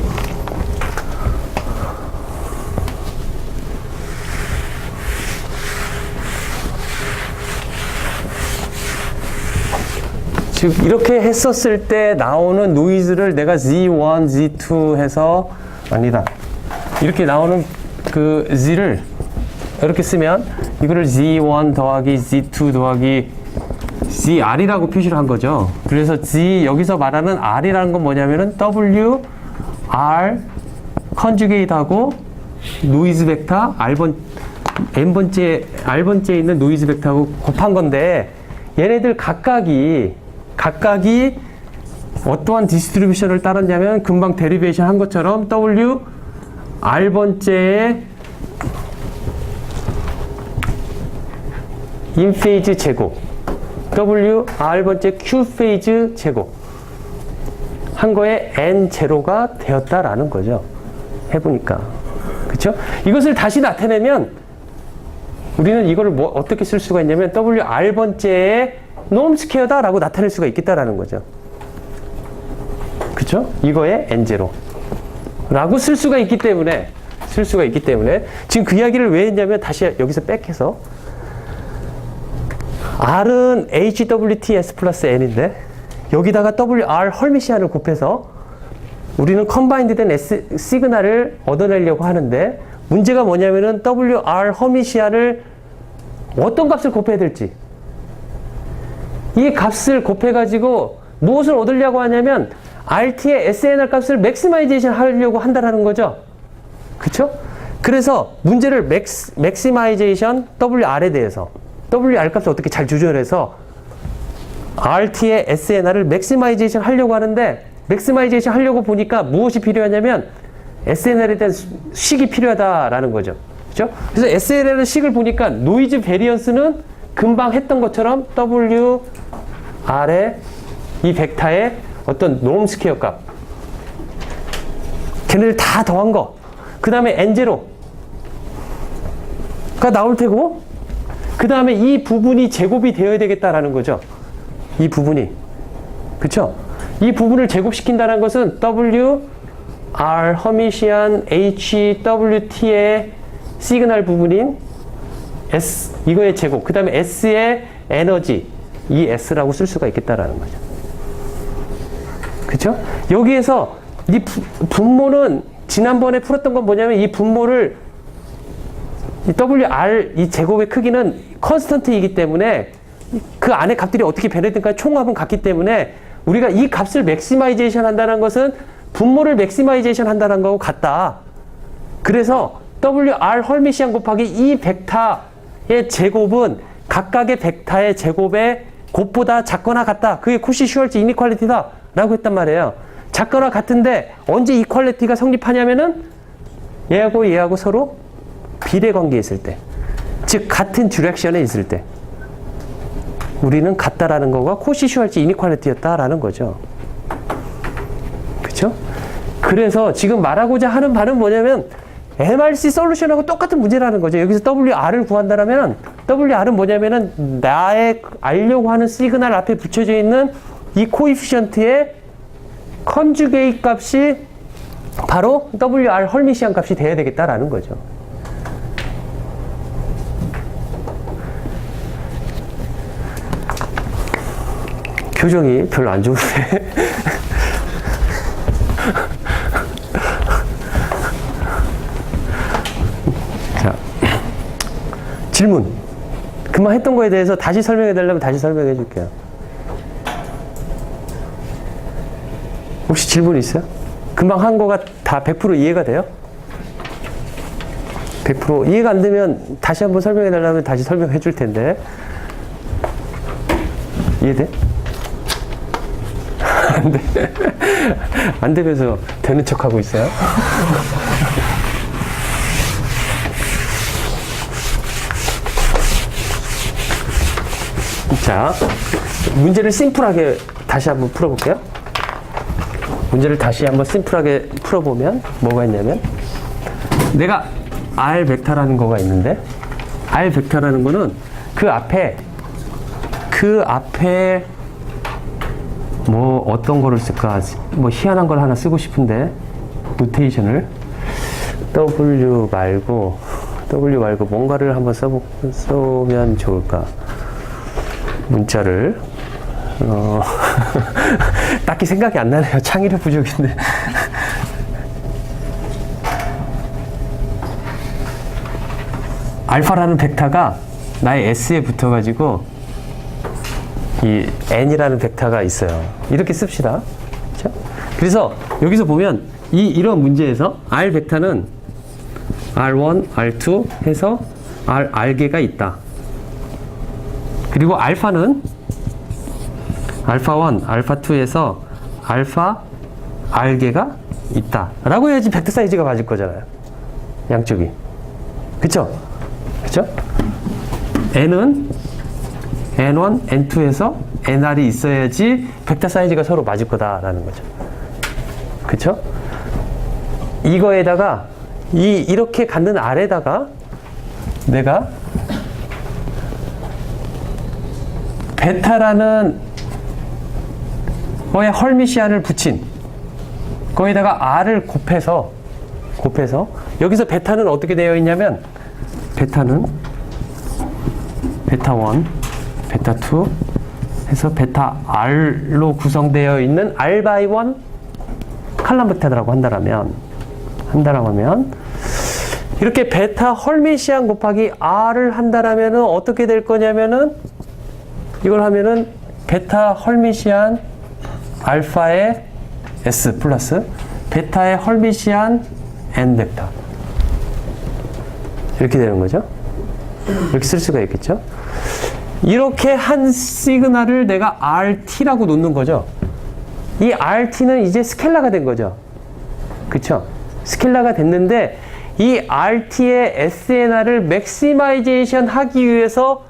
이렇게 했었을 때 나오는 노이즈를 내가 Z1, Z2 해서 아니다. 이렇게 나오는 그 Z를 이렇게 쓰면 이거를 Z1 더하기 Z2 더하기 ZR이라고 표시를 한 거죠. 그래서 Z 여기서 말하는 R이라는 건 뭐냐면은 W, R 컨주게이트하고 노이즈 벡터 R번째에 있는 노이즈 벡터하고 곱한 건데 얘네들 각각이 어떠한 디스트리뷰션을 따랐냐면 금방 데리베이션 한 것처럼 W R번째의 인페이즈 제곱 W R번째 Q페이즈 제곱 한 거에 N0가 되었다라는 거죠. 해보니까. 그쵸? 이것을 다시 나타내면 우리는 이거를 어떻게 쓸 수가 있냐면 W R번째의 놈 스퀘어다라고 나타낼 수가 있겠다라는 거죠. 그쵸? 이거에 N0 라고 쓸 수가 있기 때문에 지금 그 이야기를 왜 했냐면 다시 여기서 백해서 R은 HWTS 플러스 N인데 여기다가 WR 헐미시안을 곱해서 우리는 컨바인드 된 시그널을 얻어내려고 하는데 문제가 뭐냐면은 WR 헐미시안을 어떤 값을 곱해야 될지 이 값을 곱해가지고 무엇을 얻으려고 하냐면 RT의 SNR 값을 맥시마이제이션 하려고 한다는 거죠. 그쵸? 그래서 문제를 맥시마이제이션 WR에 대해서 WR 값을 어떻게 잘 조절해서 RT의 SNR을 맥시마이제이션 하려고 하는데 맥시마이제이션 하려고 보니까 무엇이 필요하냐면 SNR에 대한 식이 필요하다라는 거죠. 그죠? 그래서 SNR의 식을 보니까 노이즈 베리언스는 금방 했던 것처럼 WR의 이 벡터의 어떤 놈 스퀘어 값 걔네들 다 더한 거 그 다음에 N0가 나올 테고 그 다음에 이 부분이 제곱이 되어야 되겠다라는 거죠. 이 부분이. 그쵸? 이 부분을 제곱시킨다는 것은 W, R, 허미시안, H, WT의 시그널 부분인 S, 이거의 제곱, 그 다음에 S의 에너지, 이 S라고 쓸 수가 있겠다라는 거죠. 그쵸? 여기에서 이 분모는 지난번에 풀었던 건 뭐냐면 이 분모를 이 WR 이 제곱의 크기는 컨스턴트이기 때문에 그 안에 값들이 어떻게 변했든가 총합은 같기 때문에 우리가 이 값을 맥시마이제이션 한다는 것은 분모를 맥시마이제이션 한다는 거하고 같다. 그래서 WR 헐미시안 곱하기 이 벡터의 제곱은 각각의 벡터의 제곱의 곱보다 작거나 같다. 그게 쿠시 슈왈츠 이니퀄리티다 라고 했단 말이에요. 작거나 같은데 언제 이퀄리티가 성립하냐면은 얘하고 서로 비례관계에 있을 때, 즉 같은 디렉션에 있을 때 우리는 같다라는 거가 코시 슈왈츠 이니퀄리티였다라는 거죠. 그쵸? 그래서 지금 말하고자 하는 바는 뭐냐면 MRC 솔루션하고 똑같은 문제라는 거죠. 여기서 WR을 구한다면 WR은 뭐냐면은 나의 알려고 하는 시그널 앞에 붙여져 있는 이 코이피션트의 컨주게이트 값이 바로 WR 헐미시안 값이 돼야 되겠다라는 거죠. 표정이 별로 안 좋은데. 자, 질문. 금방 했던 거에 대해서 다시 설명해 달라면 다시 설명해 줄게요. 혹시 질문 있어요? 금방 한 거가 다 100% 이해가 돼요? 100% 이해가 안 되면 다시 한번 설명해 달라면 다시 설명해 줄 텐데. 이해돼? 안 돼. 안 되면서 되는 척 하고 있어요. 자, 문제를 심플하게 다시 한번 풀어볼게요. 문제를 다시 한번 심플하게 풀어보면 뭐가 있냐면 내가 R 벡터라는 거가 있는데 R 벡터라는 거는 그 앞에 뭐 어떤 거를 쓸까? 뭐 희한한 걸 하나 쓰고 싶은데 노테이션을 W 말고 뭔가를 한번 써면 좋을까? 문자를 딱히 생각이 안 나네요. 창의력 부족인데. 알파라는 벡터가 나의 S에 붙어가지고 이 N이라는 벡터가 있어요. 이렇게 씁시다. 그렇죠? 그래서 여기서 보면 이런 문제에서 R 벡터는 R1, R2 해서 R개가 있다. 그리고 알파는 알파1, 알파2에서 알파 R개가 있다. 라고 해야지 벡터 사이즈가 맞을 거잖아요. 양쪽이. 그쵸? 그쵸? N은 N1, N2에서 NR이 있어야지 벡터 사이즈가 서로 맞을 거다라는 거죠. 그쵸? 이거에다가 이렇게 갖는 R에다가 내가 베타라는 거에 헐미시안을 붙인 거기다가 R을 곱해서 여기서 베타는 어떻게 되어 있냐면 베타는 베타1, 베타2 해서 베타 R로 구성되어 있는 R 바이 1 칼럼 벡터라고 한다라면 이렇게 베타 헐미시안 곱하기 R을 한다라면 어떻게 될 거냐면은 이걸 하면은 베타 헐미시안 알파의 S 플러스 베타의 헐미시안 N 벡터 이렇게 되는 거죠. 이렇게 쓸 수가 있겠죠. 이렇게 한 시그널을 내가 RT라고 놓는 거죠. 이 RT는 이제 스켈라가 된 거죠. 그쵸? 스켈라가 됐는데 이 RT의 SNR을 맥시마이제이션 하기 위해서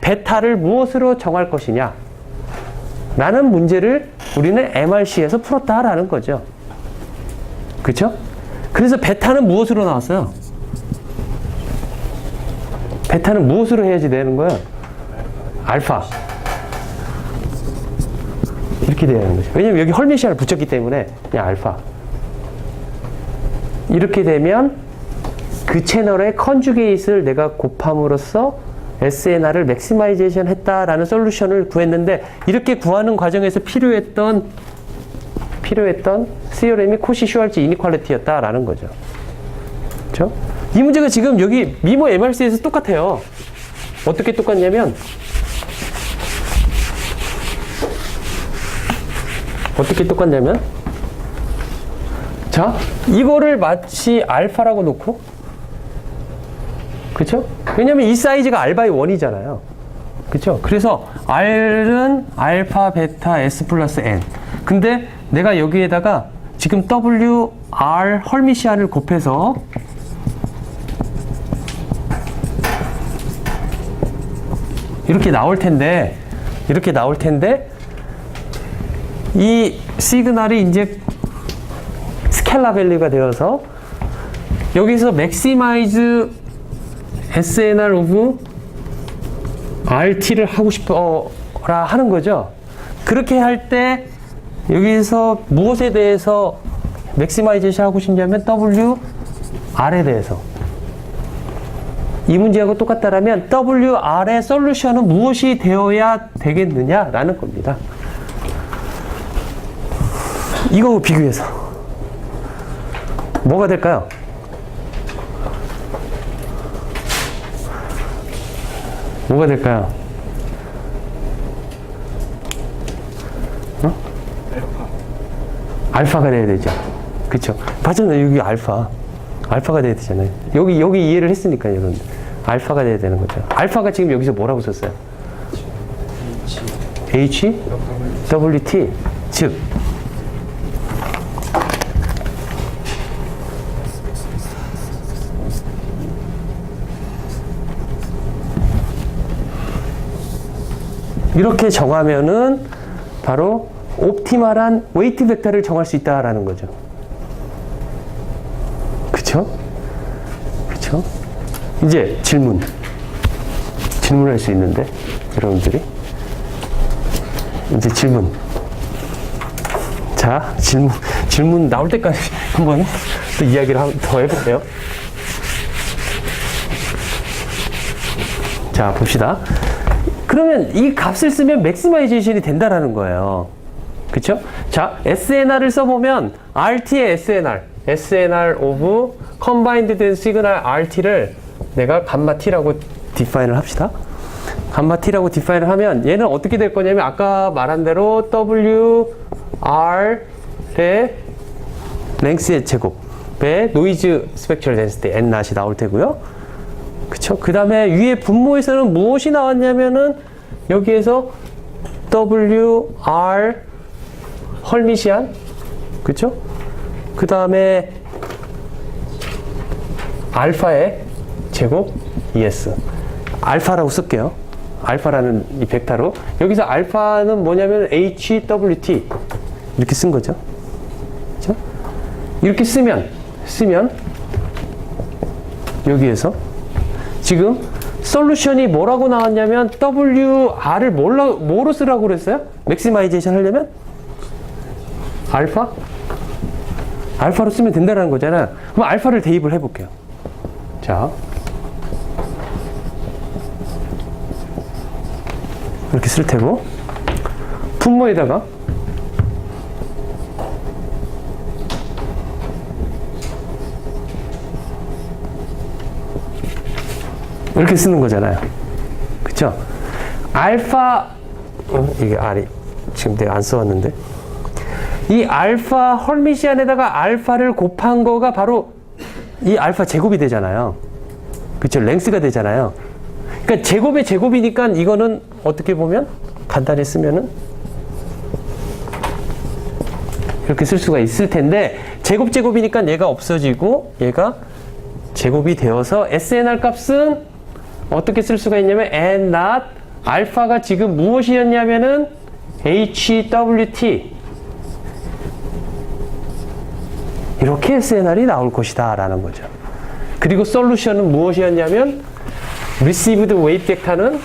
베타를 무엇으로 정할 것이냐 라는 문제를 우리는 MRC에서 풀었다라는 거죠. 그쵸? 그래서 베타는 무엇으로 나왔어요? 베타는 무엇으로 해야지 되는 거예요? 알파. 이렇게 돼야 하는 거죠. 왜냐면 여기 헐미시안을 붙였기 때문에 그냥 알파. 이렇게 되면 그 채널의 컨주게이트를 내가 곱함으로써 SNR을 맥시마이제이션 했다라는 솔루션을 구했는데 이렇게 구하는 과정에서 필요했던 시어렘이 코시-슈왈츠 이니퀄리티였다라는 거죠. 그렇죠? 이 문제가 지금 여기 미모 MRC에서 똑같아요. 어떻게 똑같냐면 자, 이거를 마치 알파라고 놓고 그쵸? 왜냐면 이 사이즈가 R 바이 1이잖아요. 그쵸? 그래서 R은 알파, 베타, S 플러스 N. 근데 내가 여기에다가 지금 W, R, 헐미시안을 곱해서 이렇게 나올 텐데 이 시그널이 이제 스켈라 밸류가 되어서 여기서 maximize SNR of RT를 하고 싶어라 하는 거죠. 그렇게 할 때 여기서 무엇에 대해서 maximization 하고 싶냐면 WR에 대해서. 이 문제하고 똑같다라면 WR의 솔루션은 무엇이 되어야 되겠느냐라는 겁니다. 이거 비교해서 뭐가 될까요? 뭐가 될까요? 알파가 돼야 되죠. 그쵸? 맞잖아요. 여기 알파가 돼야 되잖아요. 여기 이해를 했으니까요, 여러분. 알파가 돼야 되는 거죠. 알파가 지금 여기서 뭐라고 썼어요? H, WT. 즉, 이렇게 정하면은 바로 옵티멀한 웨이트 벡터를 정할 수 있다라는 거죠. 그쵸? 그쵸? 이제 질문할 수 있는데, 여러분들이. 이제 질문. 자, 질문 나올 때까지 한번 또 이야기를 더 해볼게요. 자, 봅시다. 그러면 이 값을 쓰면 맥시마이제이션이 된다라는 거예요. 그쵸? 자, SNR을 써보면 RT의 SNR of combined 된 시그널 RT를 내가 감마 T라고 디파인을 합시다. 감마 T라고 디파인을 하면 얘는 어떻게 될 거냐면 아까 말한 대로 WR의 랭스의 제곱의 노이즈 스펙츄얼 덴시티 N 낫이 나올 테고요. 그쵸? 그 다음에 위에 분모에서는 무엇이 나왔냐면은 여기에서 WR 헐미시안, 그쵸? 그 다음에 알파의 제곱 ES. 알파라고 쓸게요. 알파라는 이 벡터로. 여기서 알파는 뭐냐면 HWT. 이렇게 쓴 거죠. 그쵸? 이렇게 쓰면 여기에서 지금 솔루션이 뭐라고 나왔냐면 WR을 뭐로 쓰라고 그랬어요? 맥시마이제이션 하려면? 알파로 쓰면 된다는 거잖아. 그럼 알파를 대입을 해볼게요. 자, 이렇게 쓸 테고, 분모에다가 이렇게 쓰는 거잖아요. 그쵸? 알파, 이게 R이, 지금 내가 안 써왔는데. 이 알파 헐미시안에다가 알파를 곱한 거가 바로 이 알파 제곱이 되잖아요. 그쵸? 랭스가 되잖아요. 그러니까 제곱의 제곱이니까 이거는 어떻게 보면 간단히 쓰면은 이렇게 쓸 수가 있을 텐데 제곱이니까 얘가 없어지고 얘가 제곱이 되어서 SNR 값은 어떻게 쓸 수가 있냐면 N not 알파가 지금 무엇이었냐면은 HWT 이렇게 SNR이 나올 것이다 라는 거죠. 그리고 솔루션은 무엇이었냐면 received weight 벡터는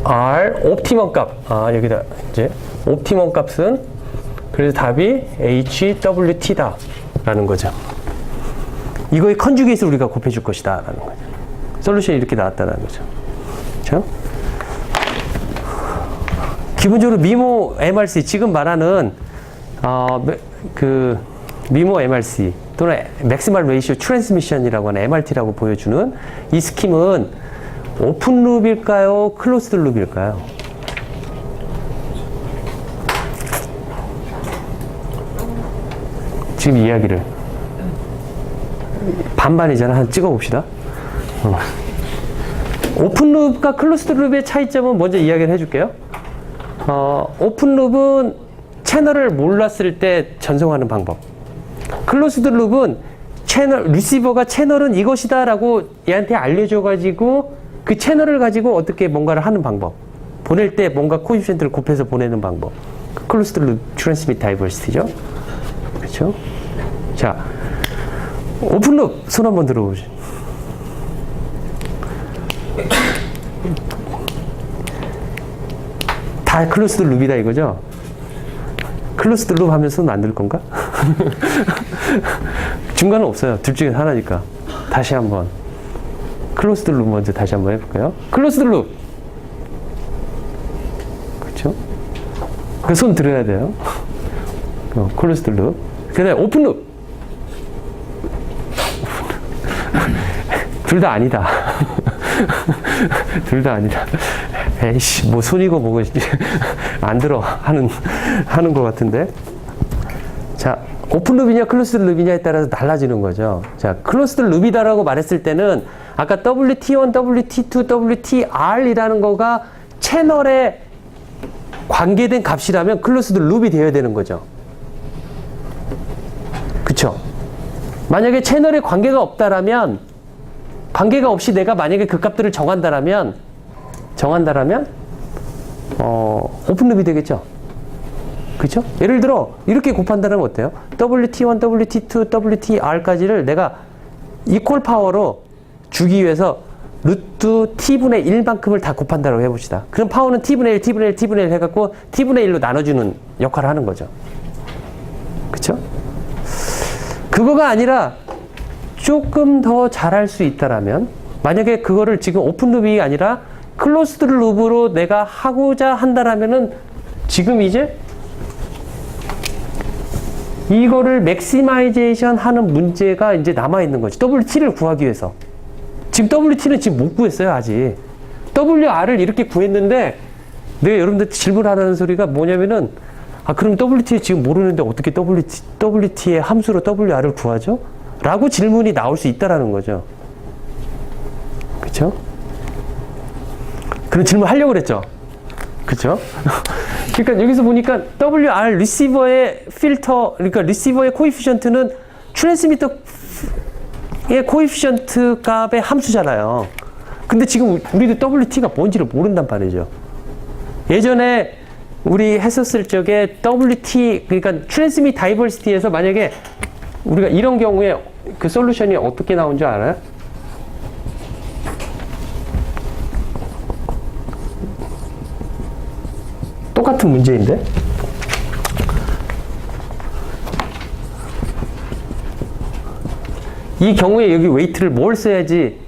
R 옵티멈 값. 여기다 이제 옵티멈 값은 그래서 답이 HWT다 라는 거죠. 이거의 컨주게이트를 우리가 곱해 줄 것이다 라는 거죠. 솔루션이 이렇게 나왔다는 거죠. 그렇죠? 기본적으로 미모 MRC 지금 말하는 그 미모 MRC 또는 맥시멀 레이시오 트랜스미션이라고 하는 MRT라고 보여주는 이 스킴은 오픈 룹일까요? 클로스드 룹일까요? 지금 이야기를 반반이잖아. 한번 찍어봅시다. 오픈 룹과 클로스드 룹의 차이점은 먼저 이야기를 해줄게요. 오픈 룹은 채널을 몰랐을 때 전송하는 방법. 클로스드 룹은 리시버가 채널은 이것이다 라고 얘한테 알려줘가지고 그 채널을 가지고 어떻게 뭔가를 하는 방법. 보낼 때 뭔가 코에피션트를 곱해서 보내는 방법. 클로스드 룹 트랜스미트 다이버시티죠. 그렇죠? 자, 오픈 룹 손 한번 들어보시죠. 다 클로스드 룹이다 이거죠? 클로스드 룹 하면 손 안 들 건가? 중간은 없어요. 둘 중에 하나니까. 다시 한번. 클로스드 룹 먼저 다시 한번 해볼까요? 클로스드 룹. 그쵸? 그 손 들어야 돼요. 클로스드 룹. 그 다음에 오픈 룹. 둘 다 아니다. 둘 다 아니다. 에이씨, 뭐 손이고 뭐고 안 들어 하는 것 같은데. 자, 오픈 룹이냐 클로스드 룹이냐에 따라서 달라지는 거죠. 자, 클로스드 룹이다라고 말했을 때는 아까 WT1, WT2, WTR이라는 거가 채널에 관계된 값이라면 클로스드 룹이 되어야 되는 거죠. 그쵸? 만약에 채널에 관계가 없다라면, 관계가 없이 내가 만약에 그 값들을 정한다라면, 오픈루비 되겠죠? 그쵸? 예를 들어, 이렇게 곱한다면 어때요? WT1, WT2, WTR까지를 내가 이퀄 파워로 주기 위해서 루트 t분의 1만큼을 다 곱한다고 해봅시다. 그럼 파워는 t분의 1, t분의 1, t분의 1 해갖고 t분의 1로 나눠주는 역할을 하는 거죠. 그쵸? 그거가 아니라 조금 더 잘할 수 있다라면, 만약에 그거를 지금 오픈 루비가 아니라 클로스드 루브로 내가 하고자 한다라면은 지금 이제 이거를 맥시마이제이션 하는 문제가 이제 남아있는 거지. WT를 구하기 위해서. 지금 WT는 지금 못 구했어요, 아직. WR을 이렇게 구했는데, 내가 여러분들 질문하는 소리가 뭐냐면은, 그럼 WT 지금 모르는데 어떻게 WT의 함수로 WR을 구하죠? 라고 질문이 나올 수 있다라는 거죠. 그쵸? 그런 질문 하려고 그랬죠? 그쵸? 그러니까 여기서 보니까 WR 리시버의 필터, 그러니까 리시버의 코에피션트는 트랜스미터의 코에피션트 값의 함수잖아요. 근데 지금 우리도 WT가 뭔지를 모른단 말이죠. 예전에 우리 했었을 적에 WT, 그러니까 트랜스밋 다이버시티에서 만약에 우리가 이런 경우에 그 솔루션이 어떻게 나온 줄 알아요? 똑같은 문제인데? 이 경우에 여기 웨이트를 뭘 써야지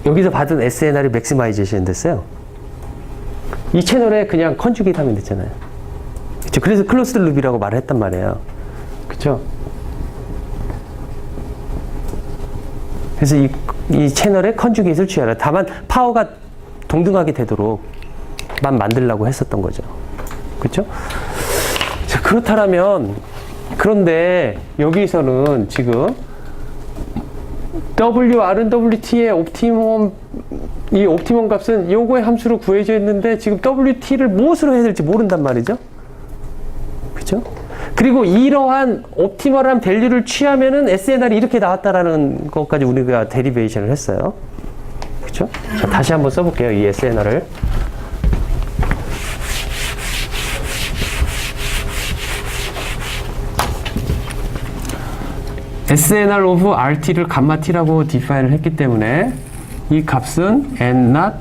여기서 받은 SNR이 맥시마이제이션 됐어요? 이 채널에 그냥 컨주게이트 하면 됐잖아요. 그쵸? 그래서 클로스드 루비라고 말을 했단 말이에요. 그쵸? 그래서 이 채널에 컨주게이트를 취하라. 다만 파워가 동등하게 되도록 만 만들려고 했었던 거죠. 그쵸? 자, 그렇다면, 그런데 여기서는 지금 WR은 WT의 옵티멈, 이 옵티멈 값은 요거의 함수로 구해져 있는데 지금 WT를 무엇으로 해야 될지 모른단 말이죠. 그죠? 그리고 이러한 옵티멀한 밸류를 취하면은 SNR이 이렇게 나왔다라는 것까지 우리가 데리베이션을 했어요. 그죠? 자, 다시 한번 써볼게요. 이 SNR을. SNR of RT를 감마 T라고 디파인을 했기 때문에 이 값은 N not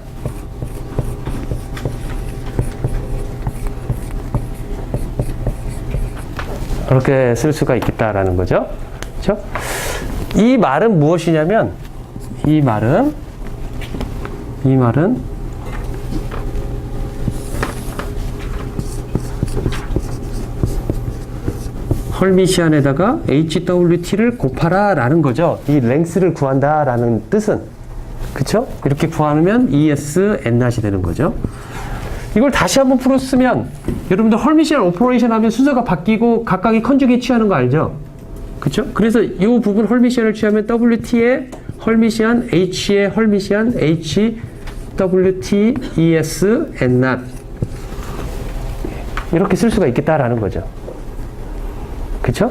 이렇게 쓸 수가 있겠다라는 거죠. 그렇죠? 이 말은 무엇이냐면 이 말은 헐미시안에다가 HWT를 곱하라 라는 거죠. 이 랭스를 구한다 라는 뜻은. 그쵸? 이렇게 구하면 ES N-이 되는 거죠. 이걸 다시 한번 풀었으면 여러분들 헐미시안 오퍼레이션 하면 순서가 바뀌고 각각이 컨주게이트 취하는 거 알죠? 그쵸? 그래서 이 부분 헐미시안을 취하면 WT의 헐미시안, H의 헐미시안, HWT, ES N-. 이렇게 쓸 수가 있겠다라는 거죠. 그쵸?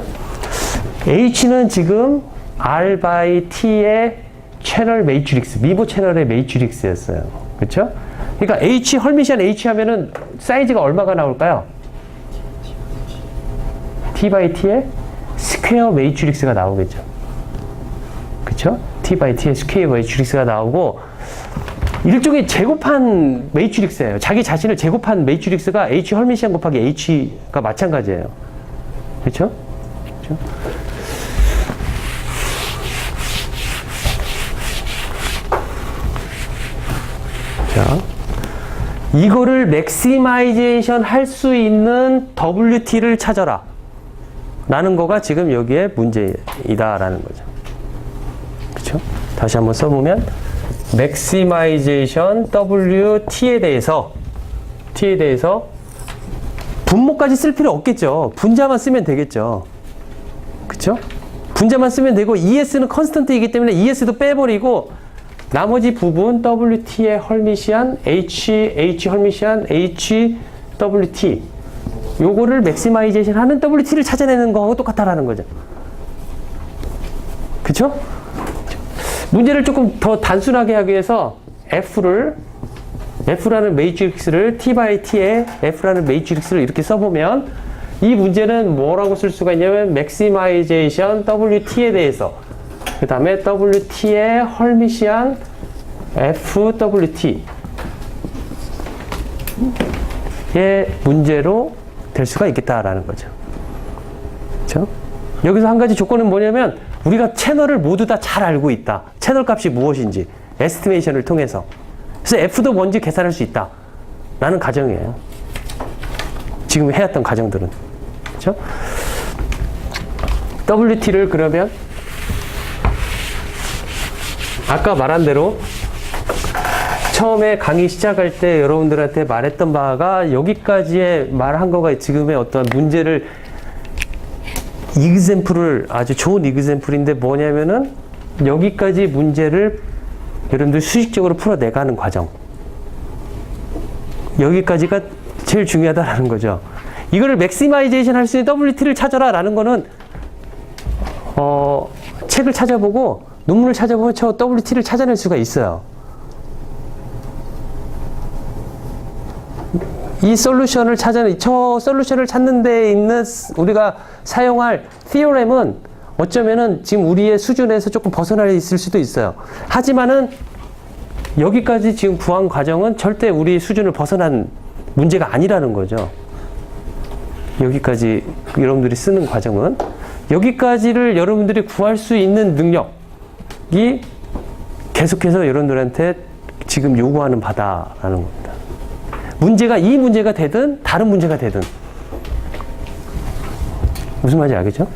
H는 지금 R by T의 채널 매트릭스, 미보 채널의 매트릭스였어요. 그쵸? 그러니까 H, 헐미시안 H 하면은 사이즈가 얼마가 나올까요? T by T의 스퀘어 매트릭스가 나오겠죠. 그쵸? T by T의 스퀘어 매트릭스가 나오고, 일종의 제곱한 매트릭스예요. 자기 자신을 제곱한 매트릭스가 H 헐미시안 곱하기 H가 마찬가지예요. 그쵸? 그쵸? 자, 이거를 맥시마이제이션 할 수 있는 WT를 찾아라 라는 거가 지금 여기에 문제이다 라는 거죠. 그쵸? 다시 한번 써보면 맥시마이제이션 WT에 대해서 분모까지 쓸 필요 없겠죠. 분자만 쓰면 되겠죠. 그쵸? 분자만 쓰면 되고 ES는 컨스턴트이기 때문에 ES도 빼버리고 나머지 부분 WT의 헐미시안, H 헐미시안, HWT 요거를 맥시마이제이션 하는 WT를 찾아내는 거하고 똑같다라는 거죠. 그쵸? 문제를 조금 더 단순하게 하기 위해서 F라는 매트릭스를 T by T에 F라는 매트릭스를 이렇게 써보면 이 문제는 뭐라고 쓸 수가 있냐면 maximization WT에 대해서 그 다음에 WT의 헐미시안 FWT의 문제로 될 수가 있겠다라는 거죠. 그렇죠? 여기서 한 가지 조건은 뭐냐면 우리가 채널을 모두 다 잘 알고 있다. 채널 값이 무엇인지 에스티메이션을 통해서. 그래서 F도 뭔지 계산할 수 있다. 라는 가정이에요. 지금 해왔던 가정들은. 그렇죠? WT를 그러면 아까 말한 대로 처음에 강의 시작할 때 여러분들한테 말했던 바가 여기까지의 말한 거가 지금의 어떤 문제를 이그샘플을 아주 좋은 이그샘플인데 뭐냐면은 여기까지 문제를 여러분들 수식적으로 풀어내가는 과정. 여기까지가 제일 중요하다라는 거죠. 이거를 맥시마이제이션 할 수 있는 WT를 찾아라 라는 거는 책을 찾아보고 논문을 찾아보면 저 WT를 찾아낼 수가 있어요. 이 솔루션을 저 솔루션을 찾는 데 있는 우리가 사용할 theorem은 어쩌면은 지금 우리의 수준에서 조금 벗어나 있을 수도 있어요. 하지만은 여기까지 지금 구한 과정은 절대 우리 수준을 벗어난 문제가 아니라는 거죠. 여기까지 여러분들이 쓰는 과정은 여기까지를 여러분들이 구할 수 있는 능력이 계속해서 여러분들한테 지금 요구하는 바다라는 겁니다. 문제가 이 문제가 되든 다른 문제가 되든 무슨 말인지 알겠죠?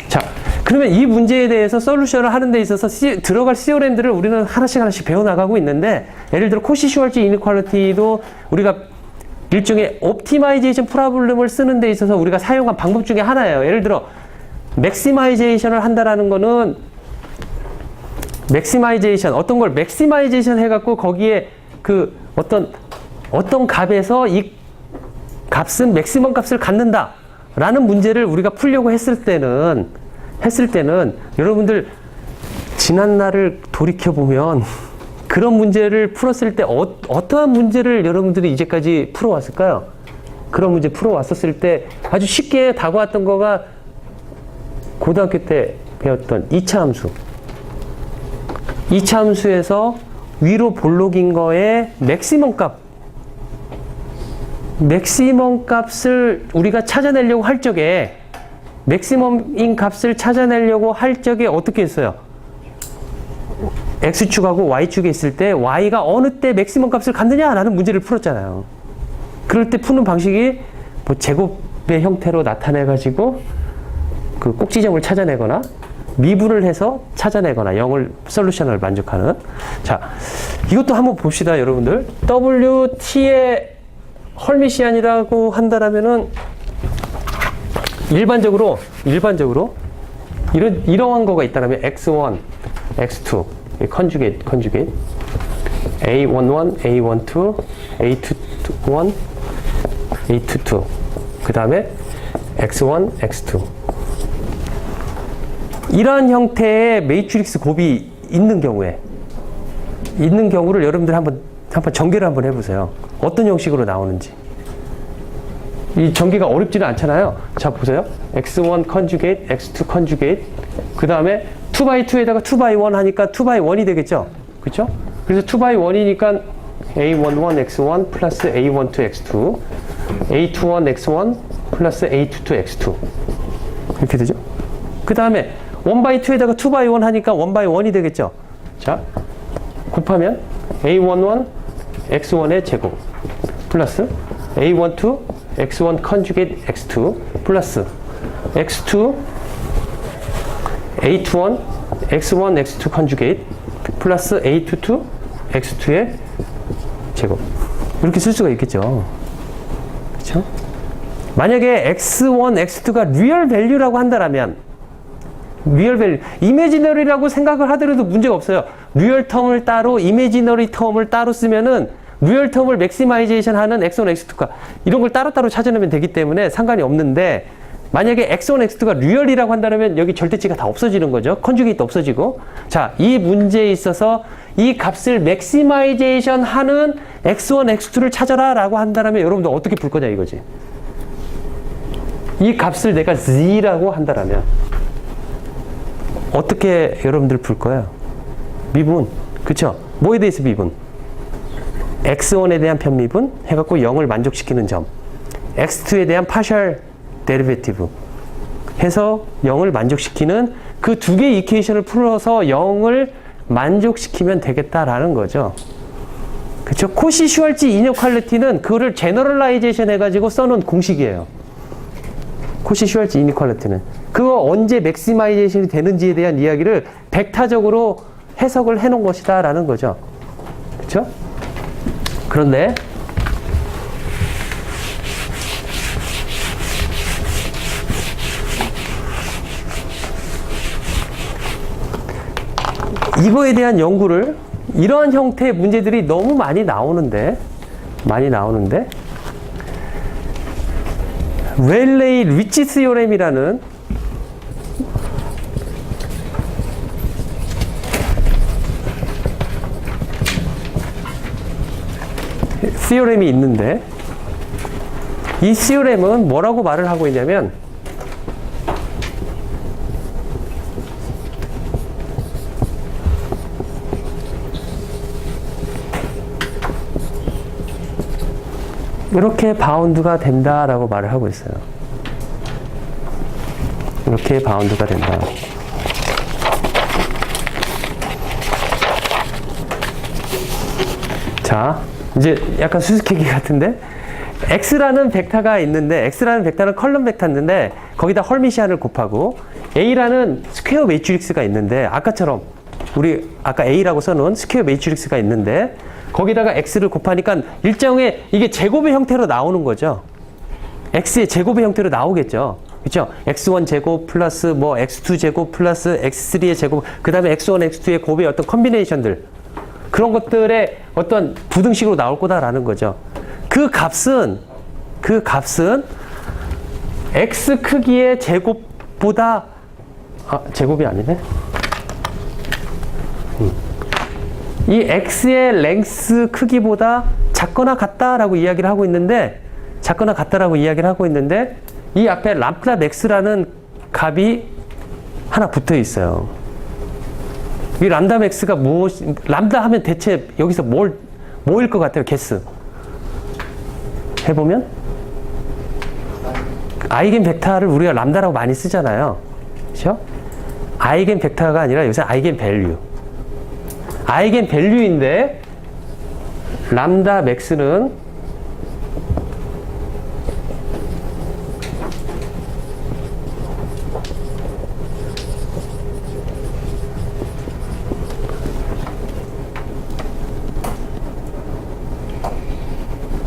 자, 그러면 이 문제에 대해서 솔루션을 하는 데 있어서 들어갈 시오렘들을 우리는 하나씩 배워나가고 있는데 예를 들어 코시-슈왈츠 이니퀄리티도 우리가 일종의 옵티마이제이션 프로블럼을 쓰는 데 있어서 우리가 사용한 방법 중에 하나예요. 예를 들어 맥시마이제이션을 한다라는 거는 맥시마이제이션 어떤 걸 맥시마이제이션 해갖고 거기에 그 어떤 값에서 이 값은 맥시멈 값을 갖는다 라는 문제를 우리가 풀려고 했을 때는 여러분들 지난 날을 돌이켜보면 그런 문제를 풀었을 때 어떠한 문제를 여러분들이 이제까지 풀어왔을까요? 그런 문제 풀어왔었을 때 아주 쉽게 다가왔던 거가 고등학교 때 배웠던 2차 함수. 2차 함수에서 위로 볼록인 거에 맥시멈 값을 우리가 찾아내려고 할 적에 맥시멈인 값을 찾아내려고 할 적에 어떻게 했어요? X축하고 Y축에 있을 때 Y가 어느 때 맥시멈 값을 갖느냐라는 문제를 풀었잖아요. 그럴 때 푸는 방식이 뭐 제곱의 형태로 나타내가지고 그 꼭지점을 찾아내거나 미분을 해서 찾아내거나 0을 솔루션을 만족하는. 자, 이것도 한번 봅시다, 여러분들. WT의 헐미시안이라고 한다라면은 일반적으로 이러한 거가 있다라면 x1, x2 컨주게이트 a11, a12, a21, a22 그 다음에 x1, x2 이러한 형태의 매트릭스 곱이 있는 경우를 여러분들 한번 전개를 한번 해보세요. 어떤 형식으로 나오는지. 이 전개가 어렵지는 않잖아요. 자, 보세요. x1 컨주게이트, x2 컨주게이트, 그 다음에 2x2에다가 2x1 하니까 2x1이 되겠죠? 그쵸? 그래서 2x1이니까 a11 x1 플러스 a12 x2, a21 x1 플러스 a22 x2 이렇게 되죠? 그 다음에 1x2에다가 2x1 하니까 1x1이 되겠죠? 자, 곱하면 a11 x1의 제곱 플러스 a12 x1 컨주게이트 x2 플러스 x2 a21 x1 x2 컨주게이트 플러스 a22 x2의 제곱 이렇게 쓸 수가 있겠죠. 그렇죠? 만약에 x1, x2가 리얼 밸류라고 한다면 리얼 밸류, 이미지너리라고 생각을 하더라도 문제가 없어요. 리얼 텀을 따로, 이미지너리 텀을 따로 쓰면은 리얼 텀을 맥시마이제이션 하는 x1, x2가 이런 걸 따로따로 찾아내면 되기 때문에 상관이 없는데 만약에 x1, x2가 리얼이라고 한다면 여기 절대치가 다 없어지는 거죠. 컨주게이트 없어지고. 자, 이 문제에 있어서 이 값을 맥시마이제이션 하는 x1, x2를 찾아라 라고 한다면 여러분들 어떻게 풀 거냐 이거지. 이 값을 내가 z라고 한다면 어떻게 여러분들 풀 거예요? 미분. 그쵸? 뭐에 대해서 미분? x1에 대한 편미분 해갖고 0을 만족시키는 점. x2에 대한 파셜 데리베티브 해서 0을 만족시키는 그 두 개의 이퀘이션을 풀어서 0을 만족시키면 되겠다라는 거죠. 그쵸? 코시 슈왈츠 이니퀄리티는 그거를 제너럴라이제이션 해가지고 써놓은 공식이에요. 코시 슈왈츠 이니퀄리티는. 그거 언제 맥시마이제이션이 되는지에 대한 이야기를 벡터적으로 해석을 해놓은 것이다 라는 거죠. 그쵸? 그런데 이거에 대한 연구를 이러한 형태의 문제들이 너무 많이 나오는데 렐레이 리치 시오렘이라는 시오렘이 있는데 이 시오렘은 뭐라고 말을 하고 있냐면 이렇게 바운드가 된다라고 말을 하고 있어요. 이렇게 바운드가 된다. 자, 이제 약간 수수께끼 같은데 X라는 벡터가 있는데 X라는 벡터는 컬럼 벡터인데 거기다 헐미시안을 곱하고 A라는 스퀘어 매트릭스가 있는데 아까처럼 우리 아까 A라고 써놓은 스퀘어 매트릭스가 있는데 거기다가 X를 곱하니까 일정의 이게 제곱의 형태로 나오는 거죠. X의 제곱의 형태로 나오겠죠. 그렇죠? X1 제곱 플러스 뭐 X2 제곱 플러스 X3의 제곱 그 다음에 X1, X2의 곱의 어떤 컨비네이션들 그런 것들의 어떤 부등식으로 나올 거다라는 거죠. 그 값은 X 크기의 제곱보다 제곱이 아니네. 이 X의 랭스 크기보다 작거나 같다라고 이야기를 하고 있는데 이 앞에 람다 맥스라는 값이 하나 붙어 있어요. 이 람다 맥스가 람다 하면 대체 여기서 뭐일 것 같아요? 개수. 해보면 아이겐 벡터를 우리가 람다라고 많이 쓰잖아요. 그렇죠? 아이겐 벡터가 아니라 요새 아이겐 밸류. 아이겐 밸류인데 람다 맥스는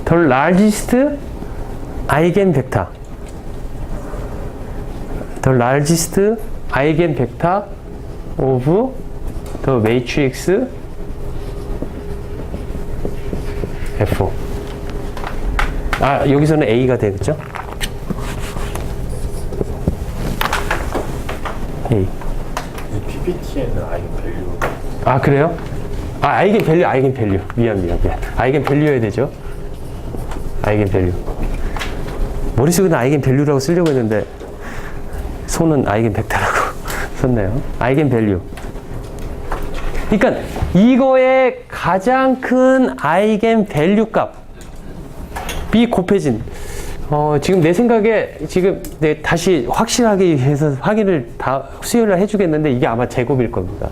the largest eigenvector. the largest eigenvector of the matrix F. 여기서는 A가 되겠죠? A. 이 PPT에는 아이겐밸류. 그래요? 아이겐밸류. 미안. 아이겐밸류여야 되죠? 아이겐밸류. 머릿속에는 아이겐밸류라고 쓰려고 했는데 손은 아이겐벡터라고 썼네요. 아이겐밸류. 그러니까 이거의 가장 큰 아이겐밸류 값이 곱해진 지금 내 생각에 다시 확실하게 해서 확인을 다 수요일날 해주겠는데 이게 아마 제곱일 겁니다.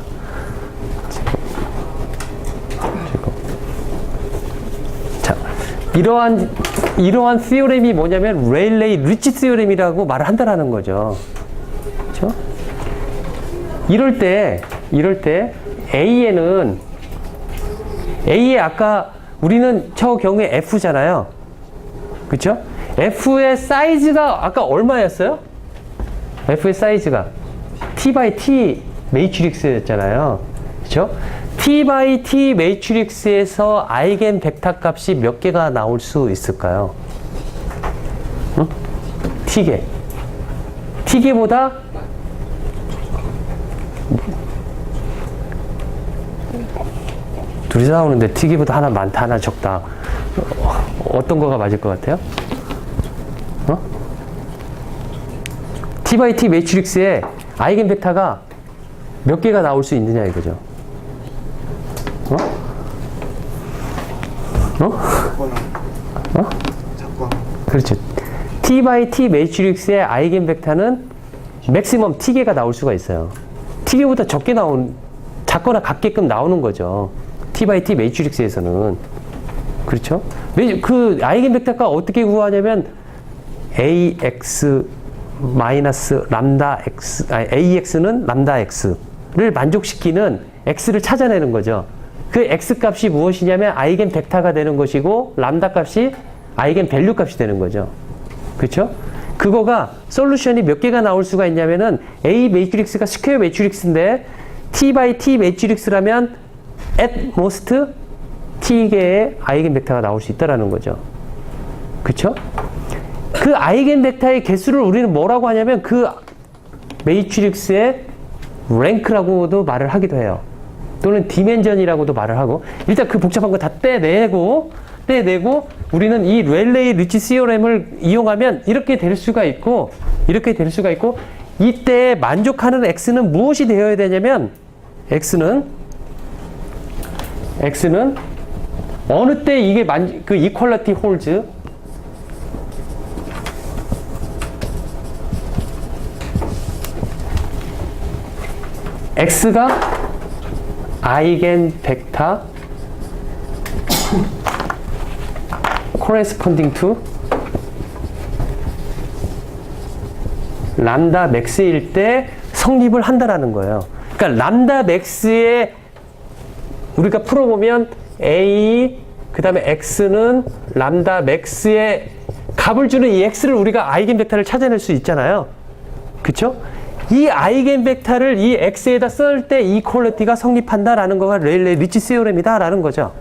제곱. 자, 이러한 시오렘이 뭐냐면 레일레이 리치 시오렘이라고 말을 한다라는 거죠. 그렇죠? 이럴 때 A에 아까 우리는 저 경우에 F잖아요. 그쵸? F의 사이즈가 아까 얼마였어요? F의 사이즈가 T by T 매트릭스였잖아요. 그쵸? T by T 매트릭스에서 아이겐 벡터 값이 몇 개가 나올 수 있을까요? 응? T개. T개보다 둘이서 나오는데 T개보다 하나 많다, 하나 적다. 어떤 거가 맞을 것 같아요? T by T 매트릭스에 아이겐 벡터가 몇 개가 나올 수 있느냐 이거죠. 그렇죠. T by T 매트릭스의 아이겐 벡터는 맥시멈 T개가 나올 수가 있어요. T개보다 적게 작거나 같게끔 나오는 거죠. T by T 매트릭스에서는. 그렇죠? 그 아이겐 벡터가 어떻게 구하냐면 AX 마이너스 람다 X, AX는 람다 X를 만족시키는 X를 찾아내는 거죠. 그 X 값이 무엇이냐면 아이겐 벡터가 되는 것이고 람다 값이 아이겐 밸류 값이 되는 거죠. 그렇죠? 그거가 솔루션이 몇 개가 나올 수가 있냐면은 A 매트릭스가 스퀘어 매트릭스인데 T by T 매트릭스라면 at most T개의 아이겐 벡터가 나올 수 있다라는 거죠. 그렇죠? 그 아이겐 벡터의 개수를 우리는 뭐라고 하냐면 그 매트릭스의 랭크라고도 말을 하기도 해요. 또는 디멘전이라고도 말을 하고 일단 그 복잡한 거 다 떼내고 우리는 이 렐레이 리치 시오렘을 이용하면 이렇게 될 수가 있고 이때 만족하는 X는 무엇이 되어야 되냐면 X는 어느 때 이게 그 이퀄리티 홀즈 X가 아이겐 벡터 corresponding to 람다 맥스일 때 성립을 한다라는 거예요. 그러니까 람다 맥스에 우리가 풀어보면 A 그 다음에 X는 람다 맥스의 값을 주는 이 X를 우리가 아이겐 벡터를 찾아낼 수 있잖아요. 그쵸? 이 아이겐 벡터를 이 X에다 쓸 때 이퀄리티가 성립한다라는 거가 레일레이 리치 시오렘이다라는 거죠.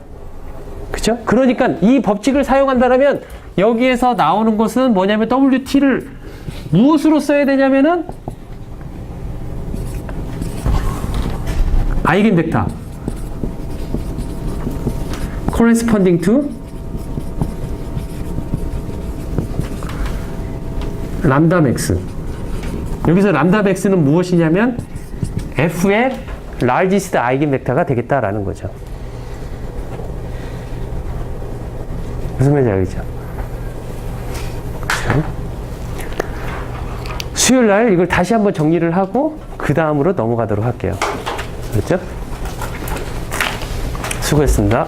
그쵸? 그러니까 이 법칙을 사용한다면 여기에서 나오는 것은 뭐냐면 WT를 무엇으로 써야 되냐면은 아이겐 벡터 corresponding to 람다 맥스. 여기서 람다 맥스는 무엇이냐면 F의 largest 아이겐 벡터가 되겠다라는 거죠. 무슨 말인지 알겠죠? 수요일 날 이걸 다시 한번 정리를 하고 그 다음으로 넘어가도록 할게요. 그렇죠? 수고했습니다.